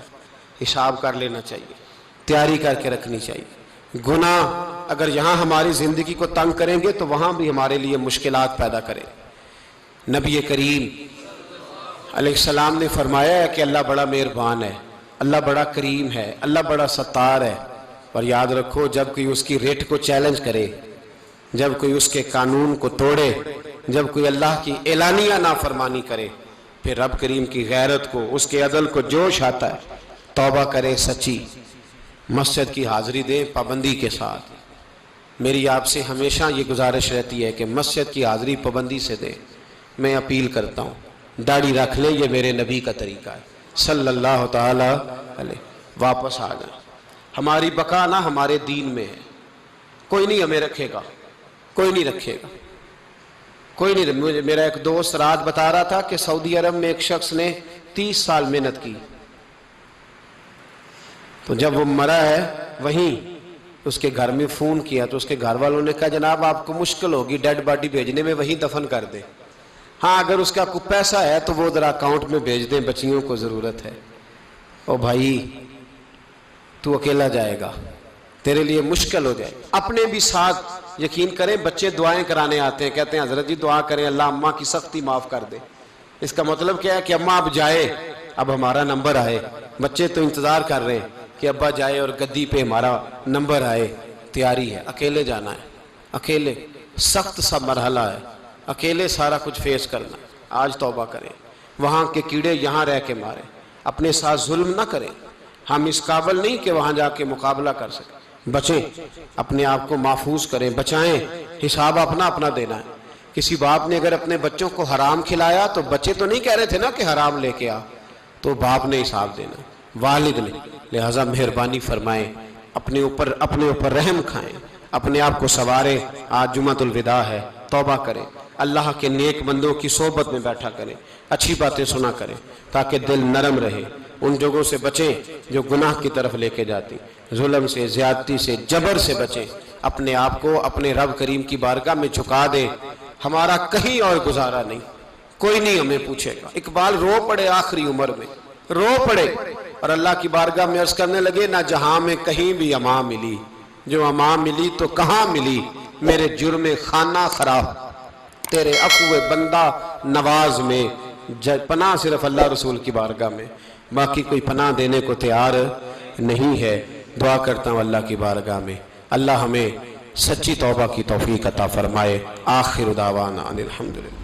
Speaker 2: حساب کر لینا چاہیے، تیاری کر کے رکھنی چاہیے۔ گناہ اگر یہاں ہماری زندگی کو تنگ کریں گے تو وہاں بھی ہمارے لیے مشکلات پیدا کریں۔ نبی کریم علیہ السلام نے فرمایا ہے کہ اللہ بڑا مہربان ہے، اللہ بڑا کریم ہے، اللہ بڑا ستار ہے، اور یاد رکھو جب کوئی اس کی ریٹ کو چیلنج کرے، جب کوئی اس کے قانون کو توڑے، جب کوئی اللہ کی اعلانیہ نافرمانی کرے، پھر رب کریم کی غیرت کو، اس کے عدل کو جوش آتا ہے، توبہ کرے سچی، مسجد کی حاضری دے پابندی کے ساتھ۔ میری آپ سے ہمیشہ یہ گزارش رہتی ہے کہ مسجد کی حاضری پابندی سے دے۔ میں اپیل کرتا ہوں داڑھی رکھ لے، یہ میرے نبی کا طریقہ ہے صلی اللہ تعالی علیہ۔ واپس آ جائیں، ہماری بقا نہ ہمارے دین میں ہے، کوئی نہیں ہمیں رکھے گا، کوئی نہیں رکھے گا، کوئی نہیں۔ میرا ایک دوست رات بتا رہا تھا کہ سعودی عرب میں ایک شخص نے 30 سال محنت کی، تو جب وہ مرا ہے وہیں اس کے گھر میں فون کیا تو اس کے گھر والوں نے کہا جناب آپ کو مشکل ہوگی ڈیڈ باڈی بھیجنے میں، وہیں دفن کر دیں، ہاں اگر اس کا کوئی پیسہ ہے تو وہ ذرا اکاؤنٹ میں بھیج دیں، بچیوں کو ضرورت ہے۔ او بھائی تو اکیلا جائے گا، تیرے لیے مشکل ہو جائے۔ اپنے بھی ساتھ یقین کریں، بچے دعائیں کرانے آتے ہیں، کہتے ہیں حضرت جی دعا کریں اللہ اماں کی سختی معاف کر دے۔ اس کا مطلب کیا ہے کہ اماں اب جائے، اب ہمارا نمبر آئے۔ بچے تو انتظار کر رہے ہیں کہ ابا جائے اور گدی پہ ہمارا نمبر آئے، تیاری ہے۔ اکیلے جانا ہے، اکیلے، سخت سا مرحلہ ہے، اکیلے سارا کچھ فیس کرنا۔ آج توبہ کریں، وہاں کے کیڑے یہاں رہ کے ماریں، اپنے ساتھ ظلم نہ کریں۔ ہم اس قابل نہیں کہ وہاں جا کے مقابلہ کر سکیں، بچیں، اپنے آپ کو محفوظ کریں، بچائیں، حساب اپنا اپنا دینا ہے۔ کسی باپ نے اگر اپنے بچوں کو حرام کھلایا تو بچے تو نہیں کہہ رہے تھے نا کہ حرام لے کے آ، تو باپ نے حساب دینا، والد نے۔ لہٰذا مہربانی فرمائیں، اپنے اوپر رحم کھائیں، اپنے آپ کو سنواریں۔ آج جمعۃ الوداع ہے، توبہ کریں، اللہ کے نیک بندوں کی صحبت میں بیٹھا کریں، اچھی باتیں سنا کریں تاکہ دل نرم رہے۔ ان جگہوں سے بچیں جو گناہ کی طرف لے کے جاتی، ظلم سے، زیادتی سے، جبر سے بچیں۔ اپنے آپ کو اپنے رب کریم کی بارگاہ میں جھکا دیں۔ ہمارا کہیں اور گزارا نہیں، کوئی نہیں ہمیں پوچھے گا۔ اقبال رو پڑے آخری عمر میں، رو پڑے اور اللہ کی بارگاہ میں عرض کرنے لگے نہ جہاں میں کہیں بھی امان ملی، جو امان ملی تو کہاں ملی، میرے جرم خانہ خراب، تیرے عفو بندہ نواز میں، پناہ صرف اللہ رسول کی بارگاہ میں، باقی کوئی پناہ دینے کو تیار نہیں ہے۔ دعا کرتا ہوں اللہ کی بارگاہ میں اللہ ہمیں سچی توبہ کی توفیق عطا فرمائے۔ آخر دعوانا ان الحمدللہ۔